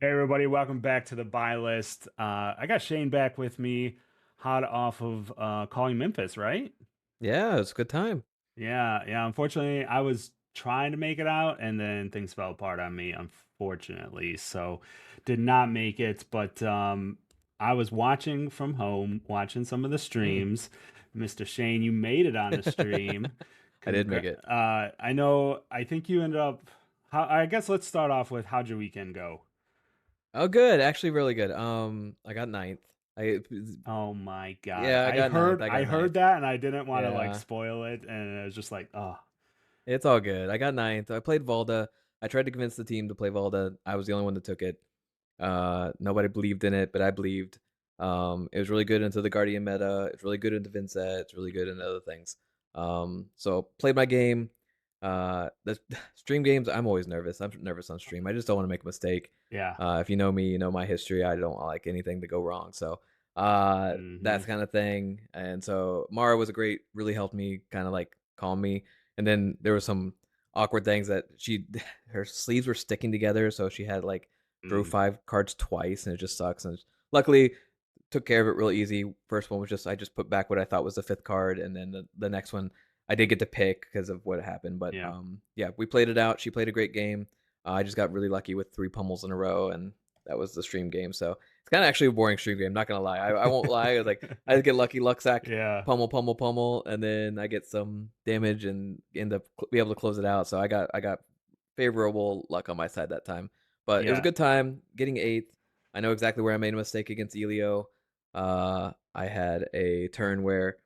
Hey everybody, welcome back to the buy list. I got Shane back with me, hot off of calling Memphis, right? Yeah, it's a good time. Yeah. Unfortunately, I was trying to make it out, and then things fell apart on me, unfortunately. So, did not make it. But I was watching from home, watching some of the Mm. streams. Mr. Shane, you made it on the stream. I did make Congra- it. I know. I think you ended up. I guess let's start off with how'd your weekend go? Oh, good. Actually, really good. I got ninth. I Oh my God. yeah, I I got ninth. heard I I got ninth. heard that and I didn't want to like Yeah, spoil it and it was just like, oh. it's all good. I got ninth. I played Valda. I tried to convince the team to play Valda. I was the only one that took it. Nobody believed in it, but I believed. It was really good into the Guardian meta. It's really good into Vincent. It's really good into other things. So played my game. The stream games, I'm always nervous. I'm nervous on stream. I just don't want to make a mistake. Yeah. If you know me, you know my history. I don't like anything to go wrong. So Hmm. that's kind of thing. And so Mara was a great, really helped me kind of like calm me. And then there was some awkward things that she her sleeves were sticking together, so she had like drew Mm. 5 cards twice, and it just sucks. And luckily, took care of it real easy. First one was just I just put back what I thought was the fifth card, and then the next one I did get to pick because of what happened. But Yeah. yeah, we played it out. She played a great game. I just got really lucky with 3 pummels in a row, and that was the stream game. So it's kind of actually a boring stream game. Not gonna lie, I won't lie. I was like I just get lucky, luck sack, Yeah. pummel, pummel, pummel, and then I get some damage and end up be able to close it out. So I got favorable luck on my side that time. But it was a Yeah. good time getting eighth. I know exactly where I made a mistake against Elio. I had a turn where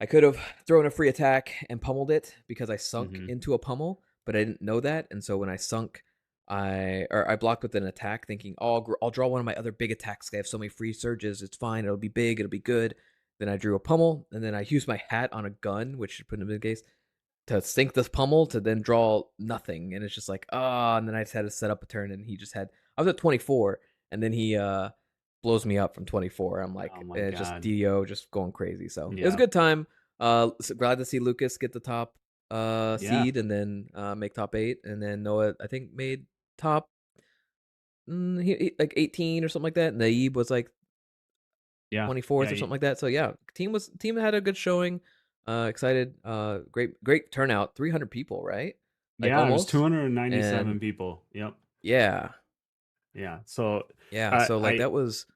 I could have thrown a free attack and pummeled it because I sunk Hmm. into a pummel, but I didn't know that, and so when I sunk, I blocked with an attack, thinking, "Oh, I'll draw one of my other big attacks. I have so many free surges. It's fine. It'll be big. It'll be good." Then I drew a pummel, and then I used my hat on a gun, which should put in the case to sink this pummel to then draw nothing, and it's just like and then I just had to set up a turn, and he just had I was at 24, and then he blows me up from 24. I'm Oh like my it's just God. DO just going crazy. So it was a Yeah. good time. So glad to see Lucas get the top Yeah. seed and then make top 8, and then Noah I think made top like 18 or something like that. Naib was like Yeah. 24th or Yeah. something like that. So yeah, team had a good showing. Excited. Great turnout. 300 people, right? Like Yeah, it was almost. 297 And people. Yep. yeah, Yeah. So yeah. uh, So like I that was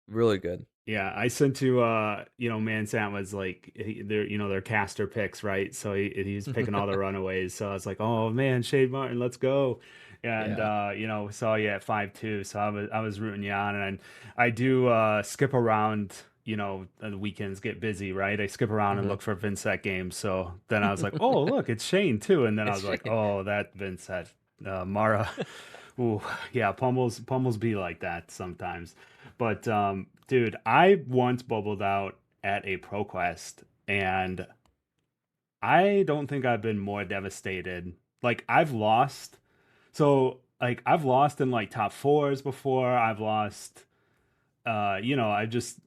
really good. yeah, I sent to Man Sam was like their caster picks, right? So he's picking all the runaways. So I was like, "Oh man, Shade Martin, let's go." And Yeah. saw you at 5-2. So I was rooting you on and I do skip around, the weekends get busy, right? I skip around and Hmm. look for Vincent games. So then I was like, "Oh, look, it's Shane too." And then I It's was like, Shane. "Oh, that Vincent Mara." Ooh, yeah, pummels be like that sometimes. But dude, I once bubbled out at a ProQuest and I don't think I've been more devastated. Like I've lost. So like I've lost in like top fours before. I've lost I just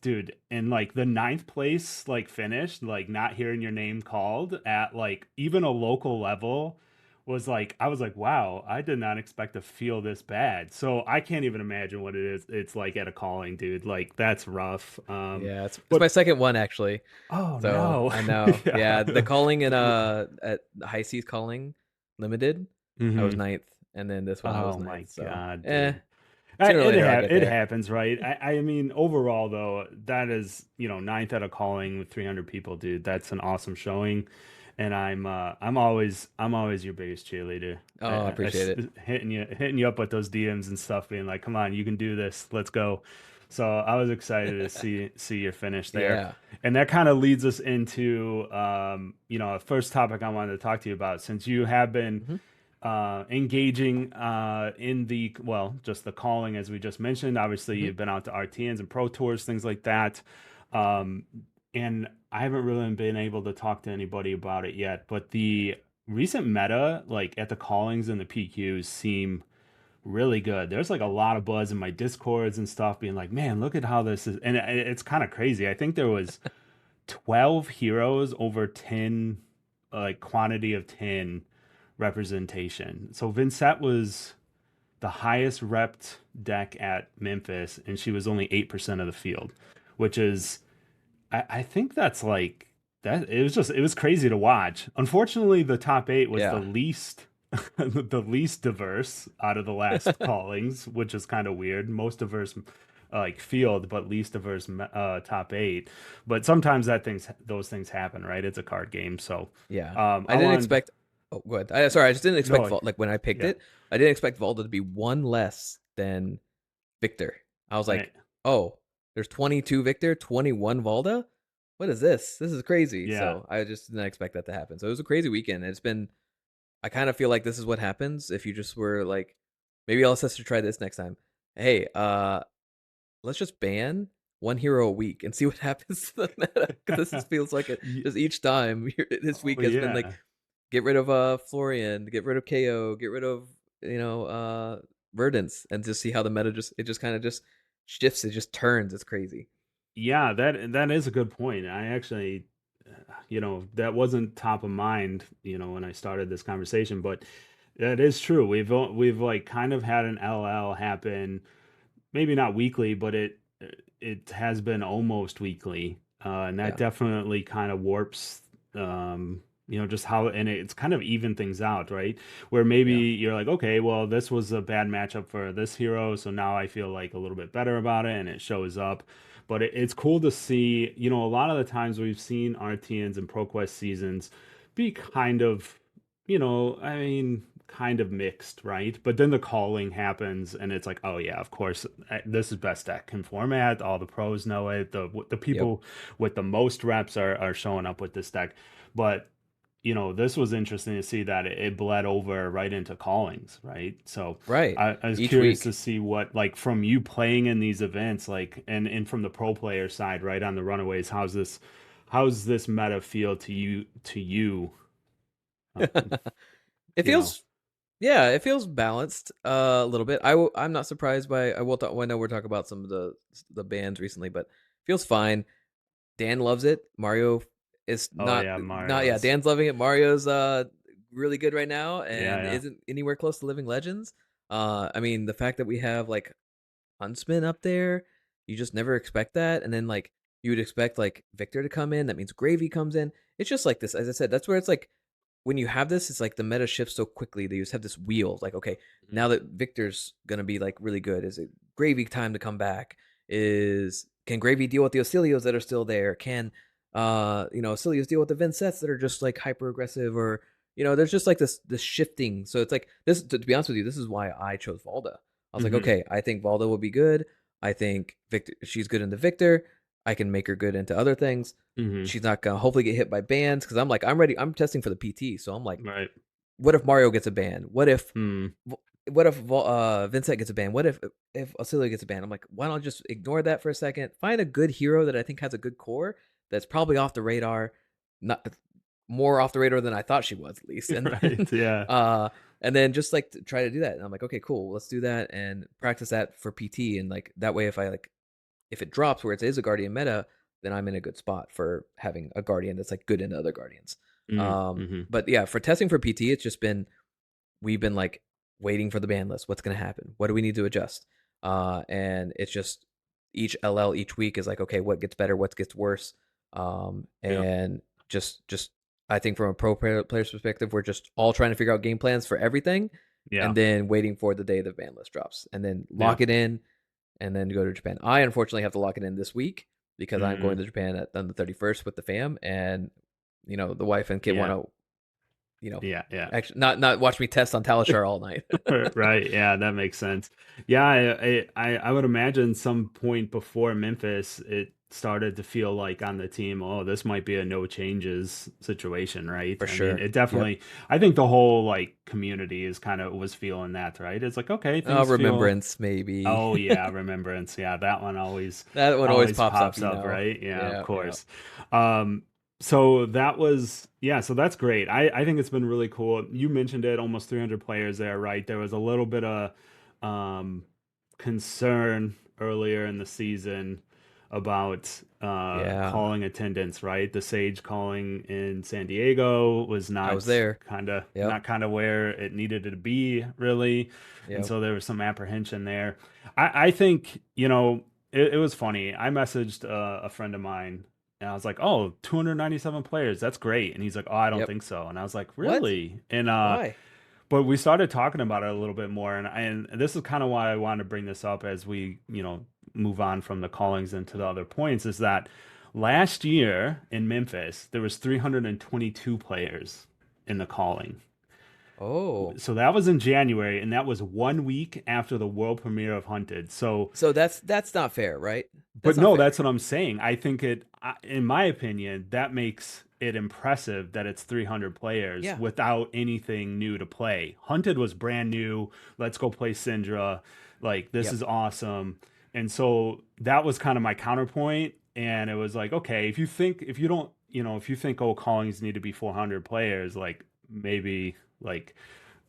dude, in like the ninth place like finish, like not hearing your name called at like even a local level was like I was like, wow, I did not expect to feel this bad. So I can't even imagine what it is it's like at a calling, dude. Like that's rough. Yeah, it's But my second one actually. oh So no. I know. Yeah, the Yeah. calling in at High Seas calling limited, I was Hmm. ninth, and then this one I was Oh my ninth. So God, dude. sooner or later I get It there. happens, right? I mean, overall though, that is ninth at a calling with 300 people, dude. That's an awesome showing, and I'm always your biggest cheerleader. Oh, I appreciate it. Hitting you up with those DMs and stuff, being like, "Come on, you can do this. Let's go." So I was excited to see your finish there, Yeah. and that kind of leads us into a first topic I wanted to talk to you about since you have been Hmm. engaging in just the calling as we just mentioned. Obviously, Hmm. you've been out to RTNs and pro tours, things like that. Um, and I haven't really been able to talk to anybody about it yet, but the recent meta, like at the callings and the PQs, seem really good. There's like a lot of buzz in my discords and stuff being like, man, look at how this is. And it's kind of crazy. I think there was 12 heroes over 10, like quantity of 10 representation. So Vincent was the highest repped deck at Memphis, and she was only 8% of the field, which is, I think that's like that. It was crazy to watch. Unfortunately, the top eight was the Yeah. least the least diverse out of the last callings, which is kind of weird. Most diverse like field, but least diverse top eight. But sometimes those things happen, right? It's a card game, so Yeah. I I didn't wanted expect. Oh, go ahead. Sorry, I just didn't expect no, Like when I picked yeah, it, I didn't expect Valda to be one less than Victor. I was I like, oh, there's 22 Victor, 21 Valda. What is this? This is crazy. yeah. So I just didn't expect that to happen. So it was a crazy weekend. It's been. I kind of feel like this is what happens if you just were like, maybe I'll to try this next time. Hey, let's just ban one hero a week and see what happens to the meta. Because this feels like it. Ye- Just each time this oh week has been like, yeah. get rid of Florian, get rid of KO, get rid of Verdance, and just see how the meta just kind of just shifts. It just turns. It's crazy. Yeah, that is a good point. I actually, that wasn't top of mind, when I started this conversation, but that is true. We've like kind of had an LL happen, maybe not weekly, but it has been almost weekly, and that Yeah, definitely kind of warps, just how, and it's kind of even things out, right? Where maybe yeah, you're like, okay, well, this was a bad matchup for this hero, so now I feel like a little bit better about it, and it shows up. But it's cool to see, a lot of the times we've seen RTNs and ProQuest seasons be kind of, I mean, kind of mixed, right? But then the calling happens, and it's like, oh yeah, of course, this is best deck in format. All the pros know it. The yep, people with the most reps are showing up with this deck. But this was interesting to see that it bled over right into callings, right? So right. I was Each curious to week. see what, like, from you playing in these events, like, and from the pro player side, right, on the Runaways, how's this meta feel to you? Um, It you know, feels Yeah, it feels balanced a little bit. I'm not surprised by. I will. I know we're talking about some of the bands recently, but feels fine. Dan loves it. Mario is oh not yeah, not. Yeah, Mario's, Dan's loving it. Mario's really good right now yeah, and yeah. isn't anywhere close to Living Legends. I mean the fact that we have like Huntsman up there, you just never expect that, and then like you would expect like Victor to come in. That means Gravy comes in. It's just like this. As I said, that's where it's like when you have this, it's like the meta shifts so quickly that you just have this wheel. Like, okay, now that Victor's gonna be like really good, is it Gravy time to come back? Can Gravy deal with the Osilios that are still there? Can Osilios deal with the Vincets that are just like hyper aggressive or there's just like this shifting. So it's like this to be honest with you, this is why I chose Valda. I was like, Mm-hmm. okay, I think Valda will be good. I think Victor she's good into Victor. I can make her good into other things. Mm-hmm. She's not gonna hopefully get hit by bans because I'm like I'm ready. I'm testing for the PT, so I'm like, Right. what if Mario gets a ban? Hmm. What if Vincent gets a ban? What if Auxilio gets a ban? I'm like, why don't I just ignore that for a second? Find a good hero that I think has a good core that's probably off the radar, not more off the radar than I thought she was at least, Right. Yeah. and then just like to try to do that. And I'm like, okay, cool, let's do that and practice that for PT, and like that way, if it drops where it is a guardian meta, then I'm in a good spot for having a guardian that's like good into other guardians. Mm-hmm. But yeah, for testing for PT, it's just been we've been like waiting for the ban list. What's going to happen? What do we need to adjust? And it's just each LL each week is like, okay, what gets better? What gets worse? Yeah. And just I think from a player's perspective, we're just all trying to figure out game plans for everything, Yeah. and then waiting for the day the ban list drops, and then Yeah. lock it in, and then go to Japan. I unfortunately have to lock it in this week because I'm going Mm. to Japan on the 31st with the fam, and the wife and kid want Yeah. to Yeah. Yeah. actually not watch me test on Talishar all night. Right. Yeah, that makes sense. Yeah, I would imagine some point before Memphis, it started to feel like on the team, oh, this might be a no changes situation, right? For I mean, sure. it Yep. definitely, I think the whole like community is kind of was feeling that, right? It's like, okay, things feel, Remembrance maybe. oh yeah, remembrance. Yeah, that one That one always always pops up, pops up, right? Yeah, of Yeah, yeah. course. Um, so that was, yeah, so that's great. I think it's been really cool. You mentioned it, almost 300 players there, right? There was a little bit of um concern earlier in the season about Yeah, calling attendance, right? The Sage calling in San Diego was I was not there. kind of Yep. not kind of where it needed to be, really. And Yep. so there was some apprehension there. I think, it was funny. I messaged a friend of mine and I was like, "Oh, 297 players. That's great." And he's like, "Oh, I don't Yep. think so." And I was like, What? "Really?" And Why? but we started talking about it a little bit more, and this is kind of why I wanted to bring this up as we, move on from the callings into the other points, is that last year in Memphis there was 322 players in the calling. Oh. So that was in January, and that was 1 week after the world premiere of Hunted. So, So that's not fair, right? but That's not no, fair. that's what I'm saying. I think in my opinion, that makes it impressive that it's 300 players Yeah. without anything new to play. Hunted was brand new. Let's go play Syndra. Like, this Yep. is awesome. And so that was kind of my counterpoint. And it was like, okay, if you don't, if you think, oh, callings need to be 400 players, like maybe, like,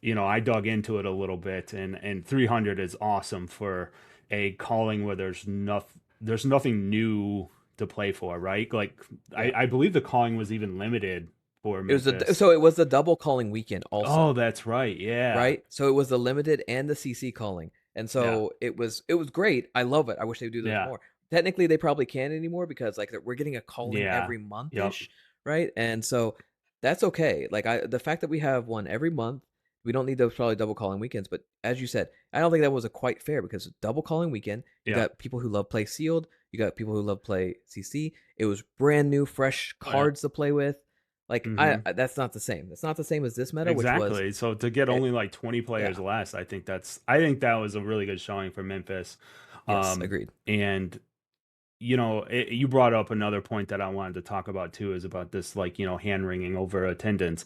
I dug into it a little bit, and 300 is awesome for a calling where there's nothing new to play for, right? Like, I, Yeah. I believe the calling was even limited for It was Memphis. so it was the double calling weekend Oh, also, that's right. Yeah. right? So it was the limited and the CC calling. And Yeah. so it was great. I love it. I wish they would do this Yeah. more. Technically they probably can't anymore because like we're getting a calling Yeah. every Yep. month-ish, right? And so that's okay. Like the fact that we have one every month, we don't need those probably double calling weekends, but as you said, I don't think that was a quite fair because double calling weekend, you Yeah. got people who love play sealed, you got people who love play CC. It was brand new fresh Oh, yeah. cards to play with. Like Hmm. that's not the same. That's not the same as this meta, which was Exactly. So to get eh, only like 20 players yeah. less, I think that was a really good showing for Memphis. Yes, agreed. And you brought up another point that I wanted to talk about too, is about this, like, hand wringing over attendance.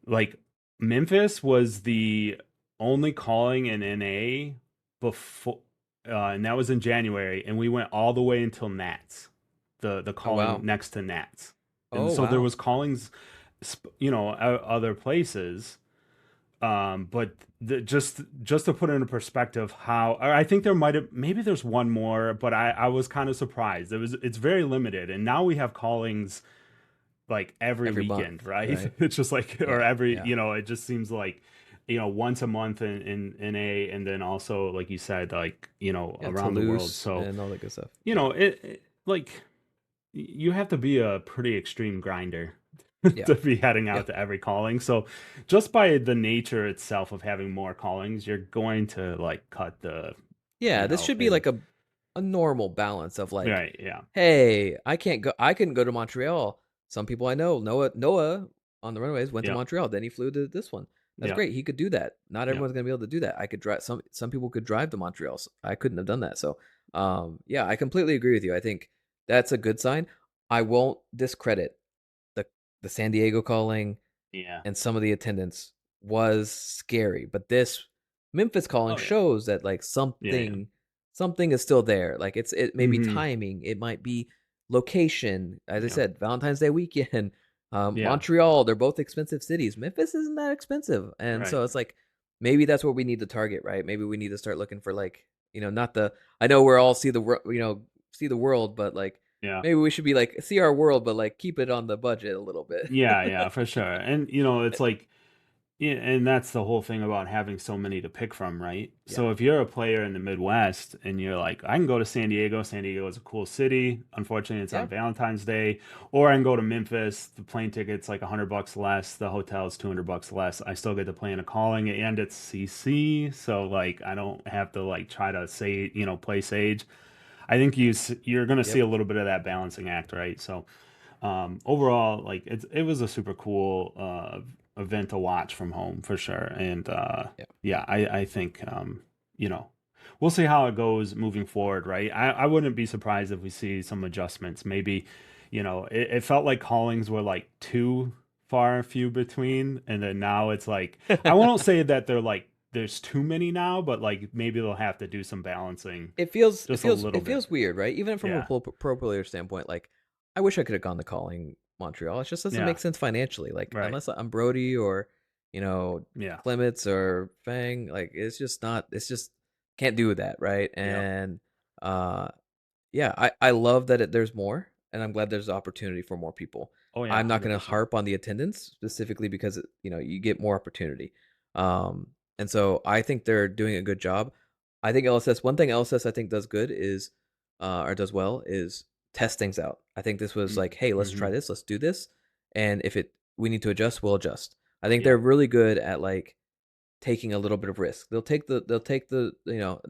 Like, Memphis was the only calling in NA before, and that was in January, and we went all the way until Nats, the Oh calling wow. next to Nats, and Oh so there wow. was callings, other places, but just to put into perspective how, or I think there might have, maybe there's one more, but I was kind of surprised. It's very limited, and now we have callings like every Every month, weekend, right? right? It's just like, or Yeah, every, yeah. it just seems like, once a month in a, and then also, like you said, like, Yeah, around the world. Toulouse So, and all that good stuff. like, you have to be a pretty extreme grinder Yeah. to be heading out Yep. to every calling. So just by the nature itself of having more callings, you're going to like cut the, Yeah, this should be and like a normal balance of like, right, yeah, hey, I couldn't go to Montreal. Some people I know, Noah on the Runaways went to yeah, Montreal, then he flew to this one. That's yeah, great. He could do that. Not yeah, everyone's gonna be able to do that. I could drive some people could drive to Montreal. So I couldn't have done that. So yeah, I completely agree with you. I think that's a good sign. I won't discredit the the San Diego calling yeah. and some of the attendance was scary. But this Memphis calling Oh yeah, shows that like yeah, yeah. something is still there. Like it may be Hmm. timing, it might be location. As I Yeah, said, Valentine's Day weekend, yeah, Montreal, they're both expensive cities. Memphis isn't that expensive, and right. so it's like maybe that's what we need to target, right? Maybe we need to start looking for like not the I know we're all see the see the world, but like Yeah. maybe we should be like see our world, but like keep it on the budget a little bit. Yeah, yeah, for sure. And it's like, yeah, and that's the whole thing about having so many to pick from, right? Yeah. So if you're a player in the Midwest and you're like, I can go to San Diego. San Diego is a cool city. Unfortunately, it's Yeah. on Valentine's Day. Or I can go to Memphis. The plane ticket's like $100 less. The hotel's $200 less. I still get to play in a calling, and it's CC. So like, I don't have to like try to say, play Sage. I think you're gonna see Yep. a little bit of that balancing act, right? So, overall, like, it was a super cool event to watch from home for sure. And Yeah. yeah, I think, you know we'll see how it goes moving forward, right? I wouldn't be surprised if we see some adjustments. Maybe, it felt like callings were like too far few between, and then now it's like, I won't say that they're like there's too many now, but like maybe they'll have to do some balancing It feels it just a feels little it bit. feels weird, right? Even from a Yeah, pro player standpoint, like I wish I could have gone to calling Montreal. It just doesn't yeah, make sense financially. Like right, unless I'm Brody or yeah, Clements or Fang, like it's just not. It's just can't do that, right? yep, And uh Yeah, I love that there's more, and I'm glad there's opportunity for more people. Oh yeah, I'm not going to 100%. harp on the attendance specifically because you get more opportunity, and so I think they're doing a good job. I think LSS one thing LSS I think does good is or does well is test things out. I think this was like, hey, let's try Mm-hmm. this, let's do this, and if it we need to adjust, we'll adjust. I think Yeah. they're really good at like taking a little bit of risk. They'll take the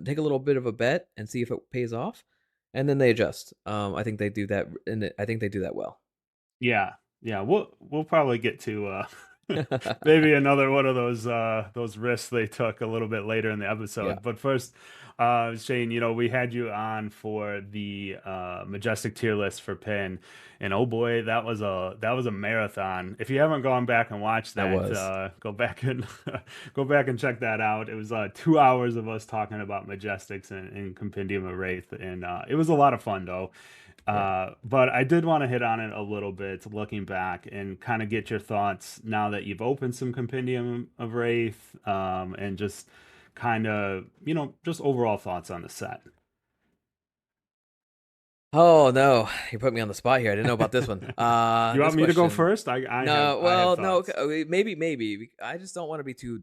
take a little bit of a bet and see if it pays off, and then they adjust. I think they do that, and I think they do that well. Yeah, yeah, we'll probably get to maybe another one of those risks they took a little bit later in the Yeah, episode. But first, Shane, we had you on for the majestic tier list for Pin, and oh boy, that was a marathon. If you haven't gone back and watched that that, was. go back and go back and check that out. It was 2 hours of us talking about majestics and Compendium of Wraith, and it was a lot of fun though. Yeah. But I did want to hit on it a little bit, looking back and kind of get your thoughts now that you've opened some Compendium of Wraith, and just kind of, just overall thoughts on the set. Oh no, you put me on the spot here. I didn't know about this one. Do you This want me to go question. first? I have No, I have well, no. Okay, thoughts. okay, maybe. I just don't want to be too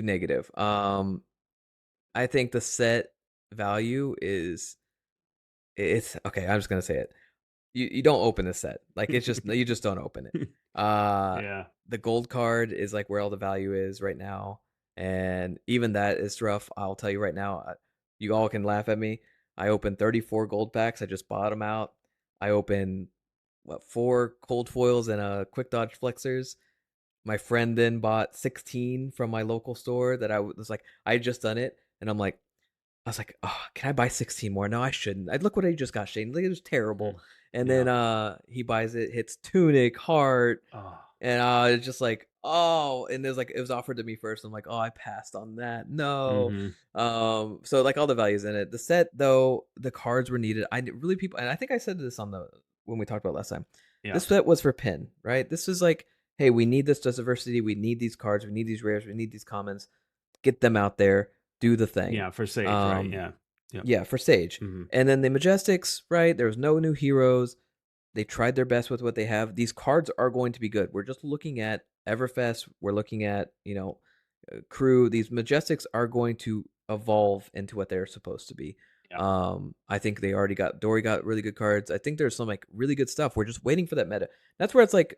negative. I think the set value is it's okay. I'm just gonna say it. You don't open the set. Like it's just you just don't open it. Uh Yeah, the gold card is like where all the value is right now, and even that is rough. I'll tell you right now. You all can laugh at me. I opened 34 gold packs. I just bought them out. I opened what 4 cold foils and a quick dodge flexors. My friend then bought 16 from my local store that I was like I had just done it, and I was like, "Oh, can I buy 16 more? No, I shouldn't. I look what I just got, Shane. Look, it was terrible." mm, And then yeah. he buys it, hits Tunic, Heart, Oh, and it's just like, "Oh," and there's like it was offered to me first. I'm like, "Oh, I passed on that. No." mm-hmm. So like all the values in it. The set though, the cards were needed. Really people, and I think I said this on the when we talked about last time. Yeah, This set was for pin, right? This was like, "Hey, we need this diversity. We need these cards. We need these rares. We need these commons. Get them out there. Do the thing." yeah, for Sage, right? Um, Yeah, yep. yeah, for Sage. Mm-hmm. And then the Majestics, right? There was no new heroes. They tried their best with what they have. These cards are going to be good. We're just looking at Everfest. We're looking at, Crew. These Majestics are going to evolve into what they're supposed to be. Yeah, I think they already got Dory got really good cards. I think there's some like really good stuff. We're just waiting for that meta. That's where it's like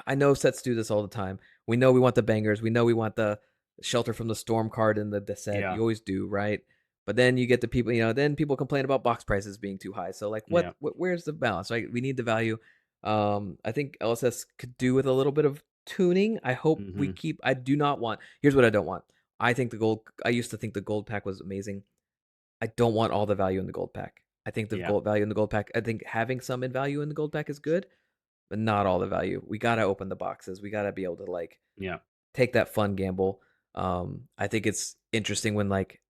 I know sets do this all the time. We know we want the bangers. We know we want the shelter from the storm card in the set. yeah, You always do, right? But then you get the people, then people complain about box prices being too high. So like, yeah. where's the balance? Right? We need the value. I think LSS could do with a little bit of tuning. I hope we Mm-hmm. keep. I do not want. Here's what I don't want. I think the gold. I used to think the gold pack was amazing. I don't want all the value in the gold pack. I think the Yeah, gold value in the gold pack. I think having some in value in the gold pack is good, but not all the value. We gotta open the boxes. We gotta be able to like yeah, take that fun gamble. I think it's interesting when like,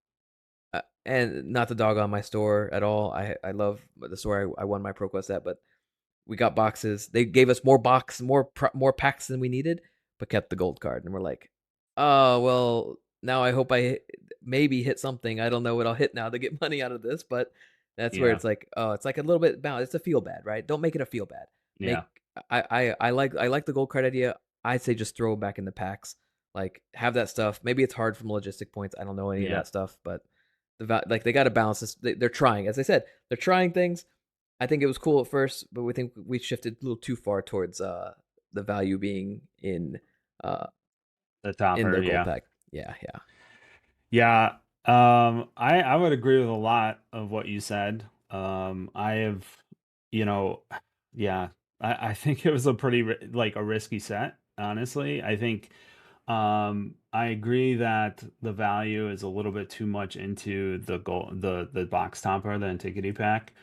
and not to dog on my store at all. I love the store I won my ProQuest at, but we got boxes. They gave us more packs than we needed, but kept the gold card, and we're like, oh well. Now I hope maybe hit something. I don't know what I'll hit now to get money out of this, but that's where yeah, it's like, oh, it's like a little bit bound. It's a feel bad, right? Don't make it a feel bad. yeah, Make I like the gold card idea. I'd say just throw it back in the packs. Like have that stuff. Maybe it's hard from logistic points. I don't know any of yeah. that stuff, but like they got to balance this. They're trying, as I said, they're trying things. I think it was cool at first, but we think we shifted a little too far towards the value being uh The in topper, the gold yeah. pack. Yeah, yeah. Yeah, I would agree with a lot of what you said. I have, you know, yeah, I think it was a pretty like a risky set, honestly. I think I agree that the value is a little bit too much into the gold, the box topper, the antiquity pack.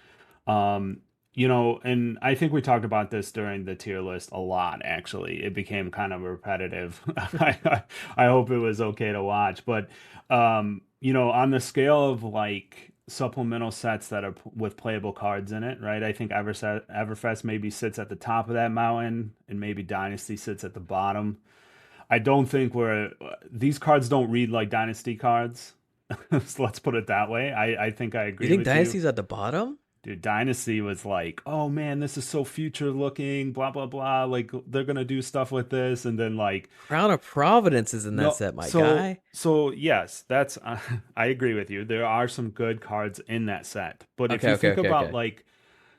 Um, and I think we talked about this during the tier list a lot, actually. It became kind of repetitive. I hope it was okay to watch. But, on the scale of like supplemental sets that are with playable cards in it, right? I think Everfest maybe sits at the top of that mountain and maybe Dynasty sits at the bottom. I don't think these cards don't read like Dynasty cards. So let's put it that way. I think I You agree think with you. Dynasty's at the bottom? Dude, Dynasty was like, oh man, this is so future looking, blah blah blah. Like they're gonna do stuff with this, and then like Crown of Providence is in that no, set, my so guy. so yes, that's I agree with you. There are some good cards in that set, but if Okay, you okay, think okay, about okay. like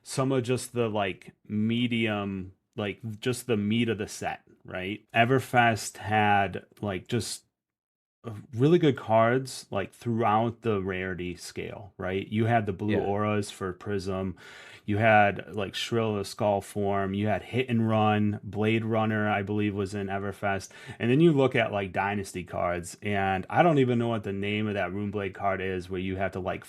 some of just the like medium, like just the meat of the set, right? Everfest had like just really good cards like throughout the rarity scale, right? You had the blue Yeah. auras for Prism, you had like Shrill the Skull form, you had Hit and Run, Blade Runner, I believe was in Everfest, and then you look at like Dynasty cards, and I don't even know what the name of that Runeblade card is, where you have to like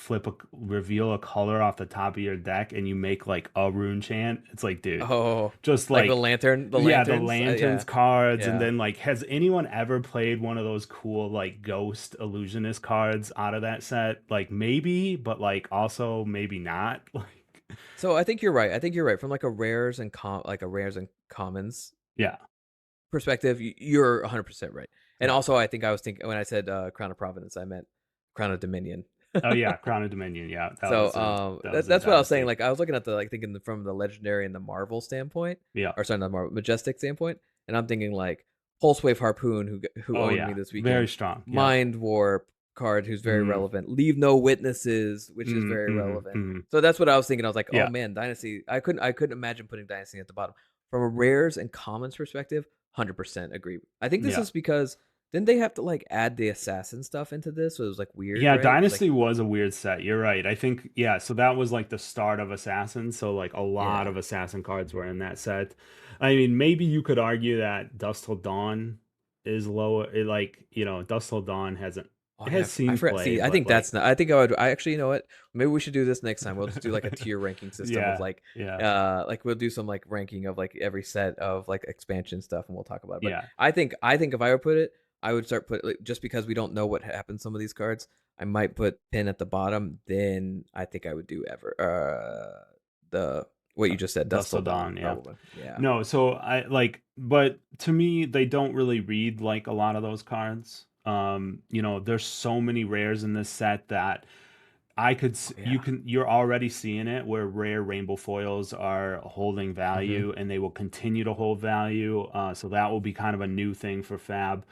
reveal a color off the top of your deck, and you make like a rune chant. It's like, dude, Oh, just like like the yeah, the lanterns. lanterns Yeah, cards, and yeah. then like, has anyone ever played one of those cool like ghost illusionist cards out of that set? Like maybe, but like also maybe not. Like, So I think you're right. I think you're right. From like a rares and commons yeah, perspective, you're 100% right. And yeah. also, I think I was thinking when I said Crown of Providence, I meant Crown of Dominion. Oh yeah, Crown of Dominion. Yeah, So that was in that's what I was saying. Dynasty. Like I was looking at the like thinking from the legendary and the Marvel standpoint, Yeah. or sorry, not Marvel, majestic standpoint, and I'm thinking like Pulse Wave Harpoon, who Oh owned me yeah, this very weekend, strong. Yeah. Mind Warp card, who's very Mm, relevant, Leave No Witnesses, which is very relevant. mm. So that's what I was thinking. I was like, oh Yeah. man, Dynasty. I couldn't imagine putting Dynasty at the bottom. From a rares and commons perspective, 100% agree. I think this Yeah. is because didn't they have to like add the assassin stuff into this? So it was like weird, Yeah, right? It was like Dynasty was a weird set. You're right. I think, yeah, so that was like the start of Assassin. So like a lot yeah. of Assassin cards were in that set. I mean, maybe you could argue that Dust Till Dawn is lower. Like, Dust Till Dawn hasn't, Oh it yeah, has I seen forgot. play, See, I but think like, that's not. I think I would. I actually, you know what? Maybe we should do this next time. We'll just do like a tier ranking system of yeah, yeah, like we'll do some like ranking of like every set of like expansion stuff, and we'll talk about it. But yeah. I think if I would put it, I would start put like, just because we don't know what happens some of these cards. I might put pin at the bottom. Then I think I would do ever the what you just said, Dust Dust Till Till Dawn, Dawn, yeah. probably. Yeah. No, so I like, but to me, they don't really read like a lot of those cards. There's so many rares in this set that Oh you yeah. you're already seeing it where rare rainbow foils are holding Mm-hmm. value, and they will continue to hold value. So that will be kind of a new thing for Fab.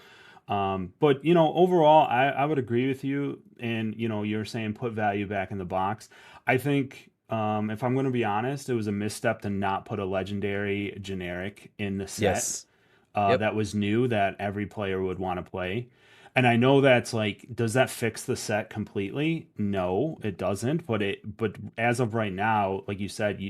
But overall, I would agree with you. And you're saying put value back in the box. I think, if I'm going to be honest, it was a misstep to not put a legendary generic in the set Yes. Yep. that was new that every player would want to play. And I know that's like, does that fix the set completely? No, it doesn't. But as of right now, like you said,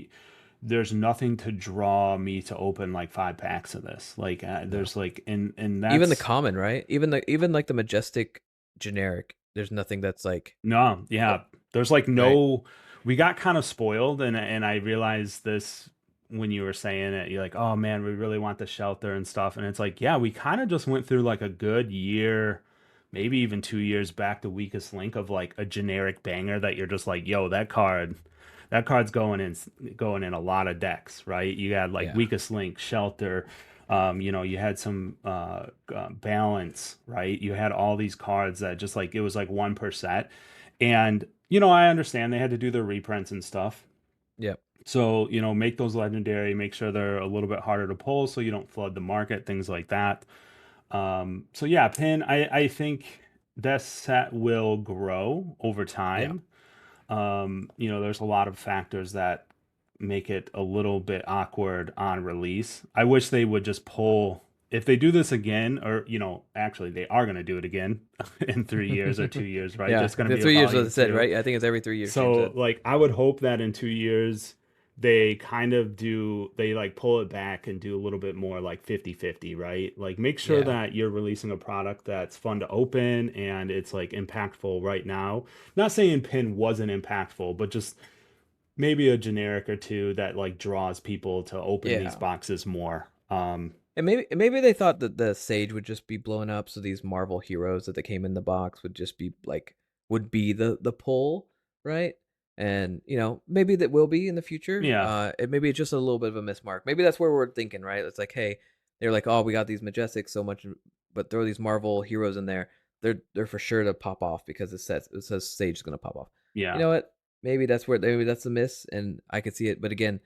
there's nothing to draw me to open like 5 packs of this. Like, No. there's like, and Even the that's common, right? Even like the majestic generic. There's nothing that's like no, oh, yeah. There's like right. no. We got kind of spoiled, and I realized this when you were saying it. You're like, oh man, we really want the shelter and stuff, and it's like, yeah, we kind of just went through like a good year, maybe even 2 years back to Weakest Link of like a generic banger that you're just like, yo, that card's going in a lot of decks, right? You had like Yeah. Weakest Link, Shelter. You had some balance, right? You had all these cards that just like it was like one per set, and I understand they had to do their reprints and stuff. Yep. So make those legendary, make sure they're a little bit harder to pull, so you don't flood the market, things like that. So yeah, pin. I think this set will grow over Yeah. time. There's a lot of factors that make it a little bit awkward on release. I wish they would just pull, if they do this again, or actually they are going to do it again in 3 years or 2 years, right? Yeah. There's going to The be a 3 years was volume it said, two. right? I think it's every 3 years, James So said. like I would hope that in 2 years they kind of they like pull it back and do a little bit more like 50-50, right? Like make sure Yeah. that you're releasing a product that's fun to open and it's like impactful right now. Not saying pin wasn't impactful, but just maybe a generic or two that like draws people to open these Yeah. boxes more. And maybe they thought that the Sage would just be blown up, so these Marvel heroes that they came in the box would just be like would be the pull, right? And maybe that will be in the future. Yeah. Maybe it's just a little bit of a mismark. Maybe that's where we're thinking, right? It's like, hey, they're like, oh, we got these Majestics so much, but throw these Marvel heroes in there. they're for sure to pop off because it says Sage is gonna pop off. You Yeah. know what? Maybe that's a miss, and I could see it. But again,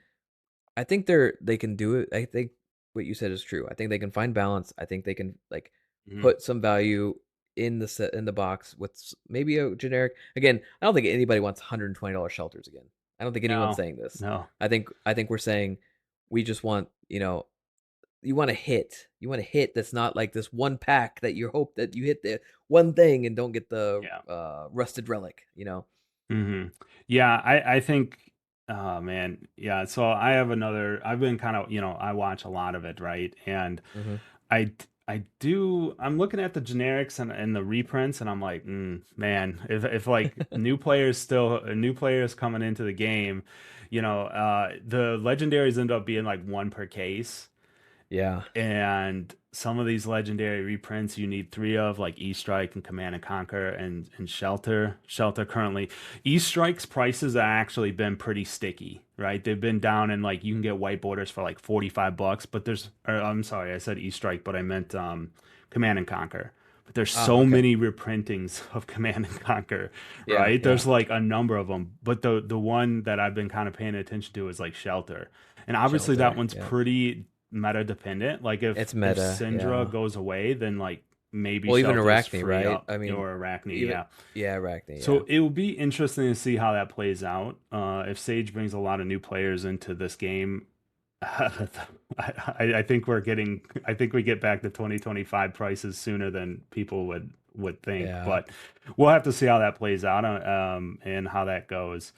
I think they can do it. I think what you said is true. I think they can find balance. I think they can like Mhm. put some value in the set in the box with maybe a generic. Again, I don't think anybody wants $120 shelters again. I don't think anyone's No. saying this. No. I think we're saying we just want, you want a hit. You want a hit that's not like this one pack that you hope that you hit the one thing and don't get the Yeah. rusted relic. Mhm. Yeah, I think oh man, yeah, so I've been kind of, I watch a lot of it, right? And Hmm. I'm looking at the generics and the reprints and I'm like, man, if like new players coming into the game, the legendaries end up being like one per case. Yeah. And some of these legendary reprints you need three of, like E-Strike and Command and Conquer and Shelter. Shelter currently, E-Strike's prices have actually been pretty sticky, right? They've been down in like you can get white borders for like $45, but I'm sorry, I said E-Strike, but I meant Command and Conquer. But there's Oh, so okay. many reprintings of Command and Conquer, Yeah, right? yeah. There's like a number of them, but the one that I've been kind of paying attention to is like Shelter. And obviously that Shelter. one's Yeah. pretty meta dependent. Like if It's if meta. Syndra Yeah. goes away, then like maybe Well, even Shelter's Arachne, free right? up I mean, or Arachne, even yeah. yeah, Arachne. So Yeah. it will be interesting to see how that plays out. If Sage brings a lot of new players into this game, I think I think we get back to 2025 prices sooner than people would think. Yeah. But we'll have to see how that plays out and how that goes.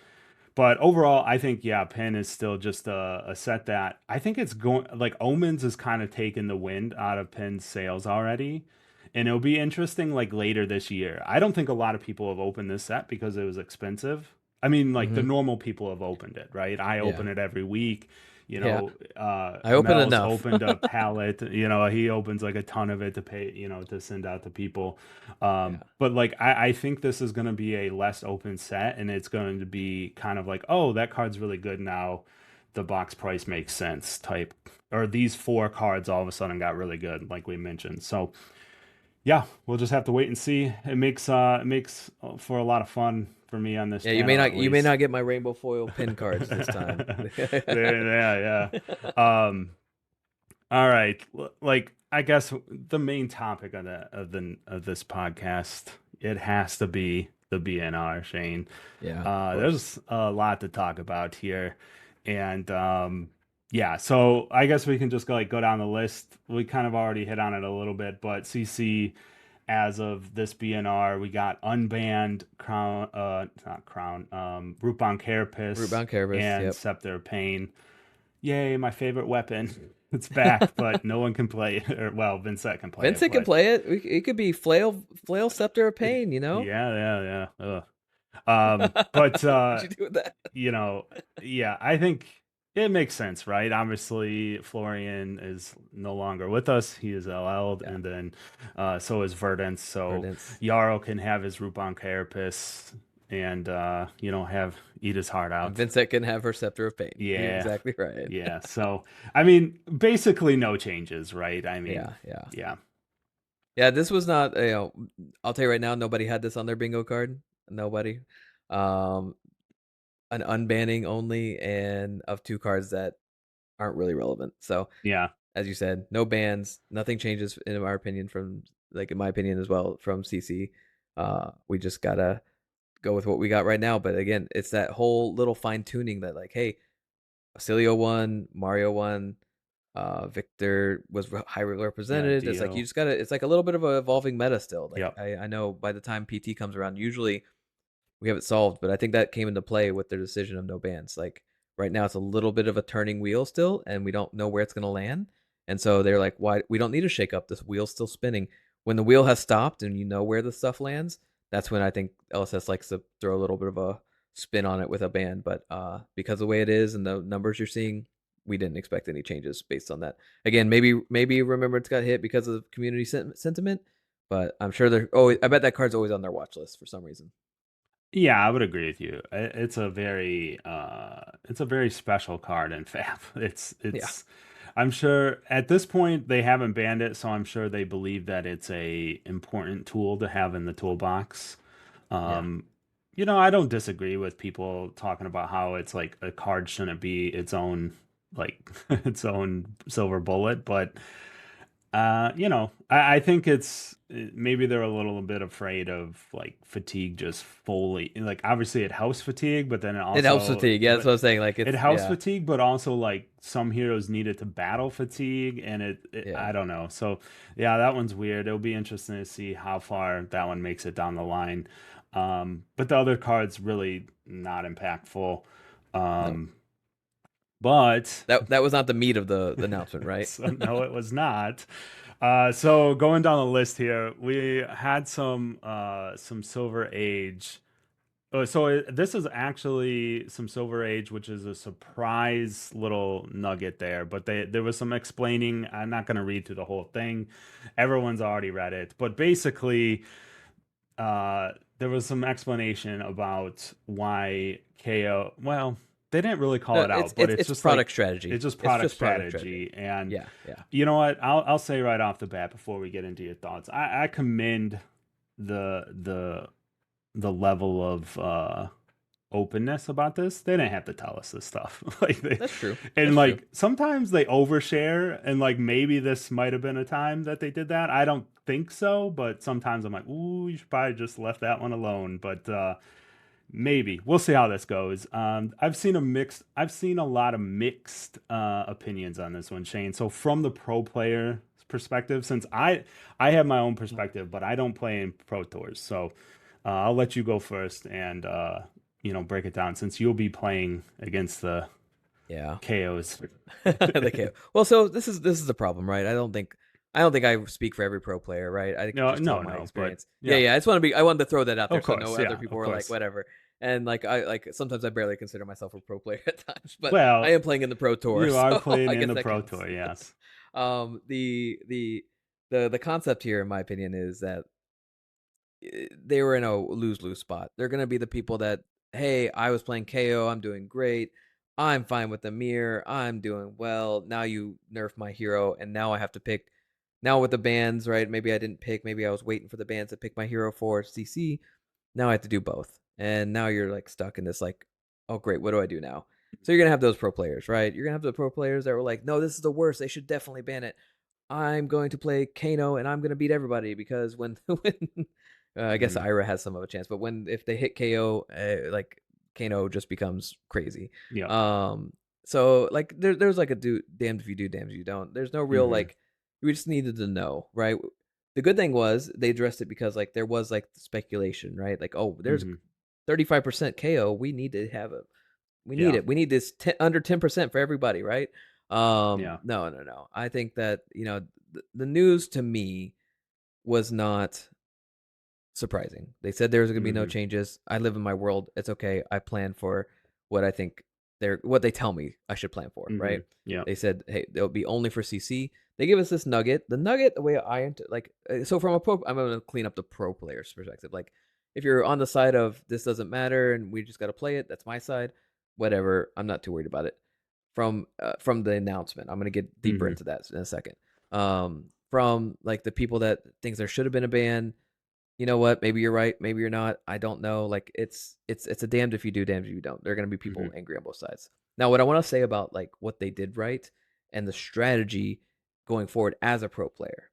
But overall, I think yeah, Pen is still just a set that I think it's going like Omens is kind of taking the wind out of Pen's sales already. And it'll be interesting like later this year. I don't think a lot of people have opened this set because it was expensive. I mean, like the Hmm. normal people have opened it, right? I Yeah. open it every week. Yeah. I open Mel's enough. opened a pallet. He opens like a ton of it to pay, to send out to people. Yeah. But like I think this is going to be a less open set, and it's going to be kind of like, oh, that card's really good now. The box price makes sense type. Or these four cards all of a sudden got really good, like we mentioned. So yeah, we'll just have to wait and see. It makes for a lot of fun for me on this Yeah, you may channel not at you may least. not get my rainbow foil pin cards this time. Yeah, yeah. All right. Like I guess the main topic of this podcast, it has to be the BNR, Shane. Yeah, of course. There's a lot to talk about here. And yeah, so I guess we can just go down the list. We kind of already hit on it a little bit, but CC as of this BNR, we got unbanned Crown not Crown, Rootbound Carapace Rootbound Carapace, and yep. Scepter of Pain. Yay, my favorite weapon. It's back, but no one can play it. Or, well, Vincent can play it, Vincent can but play it. It could be flail scepter of pain, you know? yeah, yeah, yeah. Ugh. But What'd you do with that? you know, yeah, I think it makes sense, right? Obviously, Florian is no longer with us. He is LL'd, Yeah, and then so is Verdance. So Verdance. Yarrow can have his Rupon Carapace and have eat his heart And out. Vincent can have her scepter of pain. You're Yeah. exactly right. Yeah. So I mean, basically no changes, right? I mean, Yeah, yeah. yeah. Yeah, this was not, I'll tell you right now, nobody had this on their bingo card. Nobody. Um, an unbanning only and of two cards that aren't really relevant. So, Yeah. as you said, no bans, nothing changes in our opinion from like in my opinion as well from CC. We just gotta go with what we got right now. But again, it's that whole little fine tuning that like, hey, Acilio won, Mario won, Victor was highly Yeah, represented. It's like you Dio. just gotta. It's like a little bit of a evolving meta still. Like Yep. I know by the time PT comes around, usually we have it solved. But I think that came into play with their decision of no bans. Like right now, it's a little bit of a turning wheel still, and we don't know where it's gonna land. And so they're like, why we don't need to shake up. This wheel's still spinning. When the wheel has stopped and you know where the stuff lands, that's when I think LSS likes to throw a little bit of a spin on it with a ban. But because of the way it is and the numbers you're seeing, we didn't expect any changes based on that. Again, maybe Remembrance got hit because of community sentiment, but I'm sure they're. Oh, I bet that card's always on their watch list for some reason. Yeah, I would agree with you. It's a very special card in Fab. Yeah, I'm sure at this point they haven't banned it, so I'm sure they believe that it's a important tool to have in the toolbox. Yeah. Um, I don't disagree with people talking about how it's like a card shouldn't be its own like its own silver bullet, but I think maybe they're a little bit afraid of like fatigue just fully. Like obviously it helps fatigue, but then It helps fatigue. Yeah, that's what I was saying. Like it it's helps yeah, fatigue, but also like some heroes needed to battle fatigue, and yeah. I don't know. So yeah, that one's weird. It'll be interesting to see how far that one makes it down the line. But the other cards really not impactful. No. Um, but That was not the meat of the announcement, right? so no, it was not. So going down the list here, we had some Silver Age. This is actually some Silver Age, which is a surprise little nugget there. But there was some explaining. I'm not going to read through the whole thing. Everyone's already read it. But basically, there was some explanation about why KO. Well, they didn't really call No, it out, but it's it's it's just product like strategy. it's just It's product just product strategy. strategy. And Yeah, yeah. you know what? I'll say right off the bat before we get into your thoughts, I commend the the the level of openness about this. They didn't have to tell us this stuff. That's true. And That's true. like sometimes they overshare, and like maybe this might have been a time that they did that. I don't think so, but sometimes I'm like, ooh, you should probably just left that one alone. But maybe we'll see how this goes. I've seen a lot of mixed opinions on this one, Shane. So from the pro player perspective, since I have my own perspective, but I don't play in pro tours, so I'll let you go first and break it down since you'll be playing against the Yeah. KOs. The KO. Well, so this is the problem, right? I don't think I speak for every pro player, right? I can No, just tell no, my no, but experience. Yeah, yeah, yeah. I wanted to throw that out there of so no course, other yeah, people of were like course. whatever. And like sometimes I barely consider myself a pro player at times, but I Well, am playing in the pro tour, you are so playing I in guess the that pro counts. tour, yes. The concept here, in my opinion, is that they were in a lose-lose spot. They're gonna be the people that, hey, I was playing KO, I'm doing great. I'm fine with the mirror. I'm doing well. Now you nerf my hero, and now I have to pick. Now with the bans, right? Maybe I didn't pick. Maybe I was waiting for the bans to pick my hero for CC. Now I have to do both, and now you're like stuck in this like, oh great, what do I do now? So you're gonna have those pro players, right? You're gonna have the pro players that were like, no, this is the worst. They should definitely ban it. I'm going to play Kano and I'm going to beat everybody because when when I guess Mhm. Ira has some of a chance, but when if they hit KO, like Kano just becomes crazy. Yep. Um, so like there's like a do damned if you do, damned if you don't. There's no real Hmm. like we just needed to know, right? The good thing was they addressed it because like there was like speculation, right? Like oh, there's Hmm. 35% KO. We need to have a we need Yeah. it. We need this under 10% for everybody, right? Yeah. No, no, no. I think that, the news to me was not surprising. They said there was going to be no Hmm. changes. I live in my world. It's okay. I plan for what I think what they tell me I should plan for, Hmm. right? Yeah. They said, "Hey, they'll be only for CC." They give us this nugget. The nugget, the way like, so from a pro, I'm going to clean up the pro player's perspective. Like, if you're on the side of this doesn't matter and we just got to play it, that's my side. Whatever. I'm not too worried about it. From the announcement, I'm going to get deeper Hmm. into that in a second. From like the people that thinks there should have been a ban, you know what? Maybe you're right. Maybe you're not. I don't know. Like it's a damned if you do, damned if you don't. There are gonna be people Hmm. angry on both sides. Now, what I want to say about like what they did right and the strategy going forward as a pro player.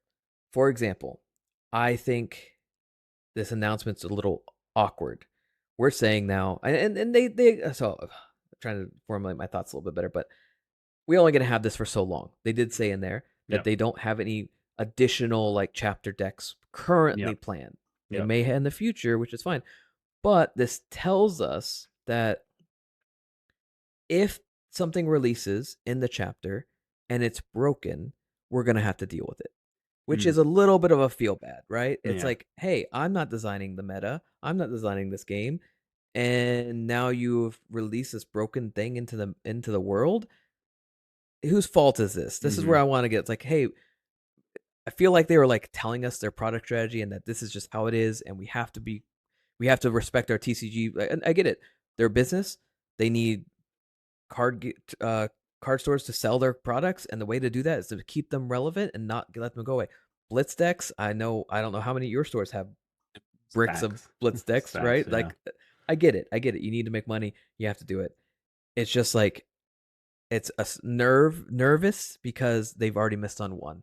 For example, I think this announcement's a little awkward. We're saying now, and they so I'm trying to formulate my thoughts a little bit better, but we only gonna have this for so long. They did say in there that Yep. they don't have any additional like chapter decks currently Yep. planned. They Yep. may in the future, which is fine. But this tells us that if something releases in the chapter and it's broken, we're gonna have to deal with it. Which Mm. is a little bit of a feel bad, right? It's Yeah. like, hey, I'm not designing the meta. I'm not designing this game. And now you've released this broken thing into the world. Whose fault is this? This is where Hmm. I want to get. It's like, hey, I feel like they were like telling us their product strategy and that this is just how it is, and we have to respect our TCG. And I get it. They're a business. They need card card stores to sell their products, and the way to do that is to keep them relevant and not let them go away. Blitz decks, I don't know how many of your stores have bricks of Stacks. blitz decks, Stacks, right? yeah. Like, I get it. I get it. You need to make money. You have to do it. It's just like it's a nervous because they've already missed on one,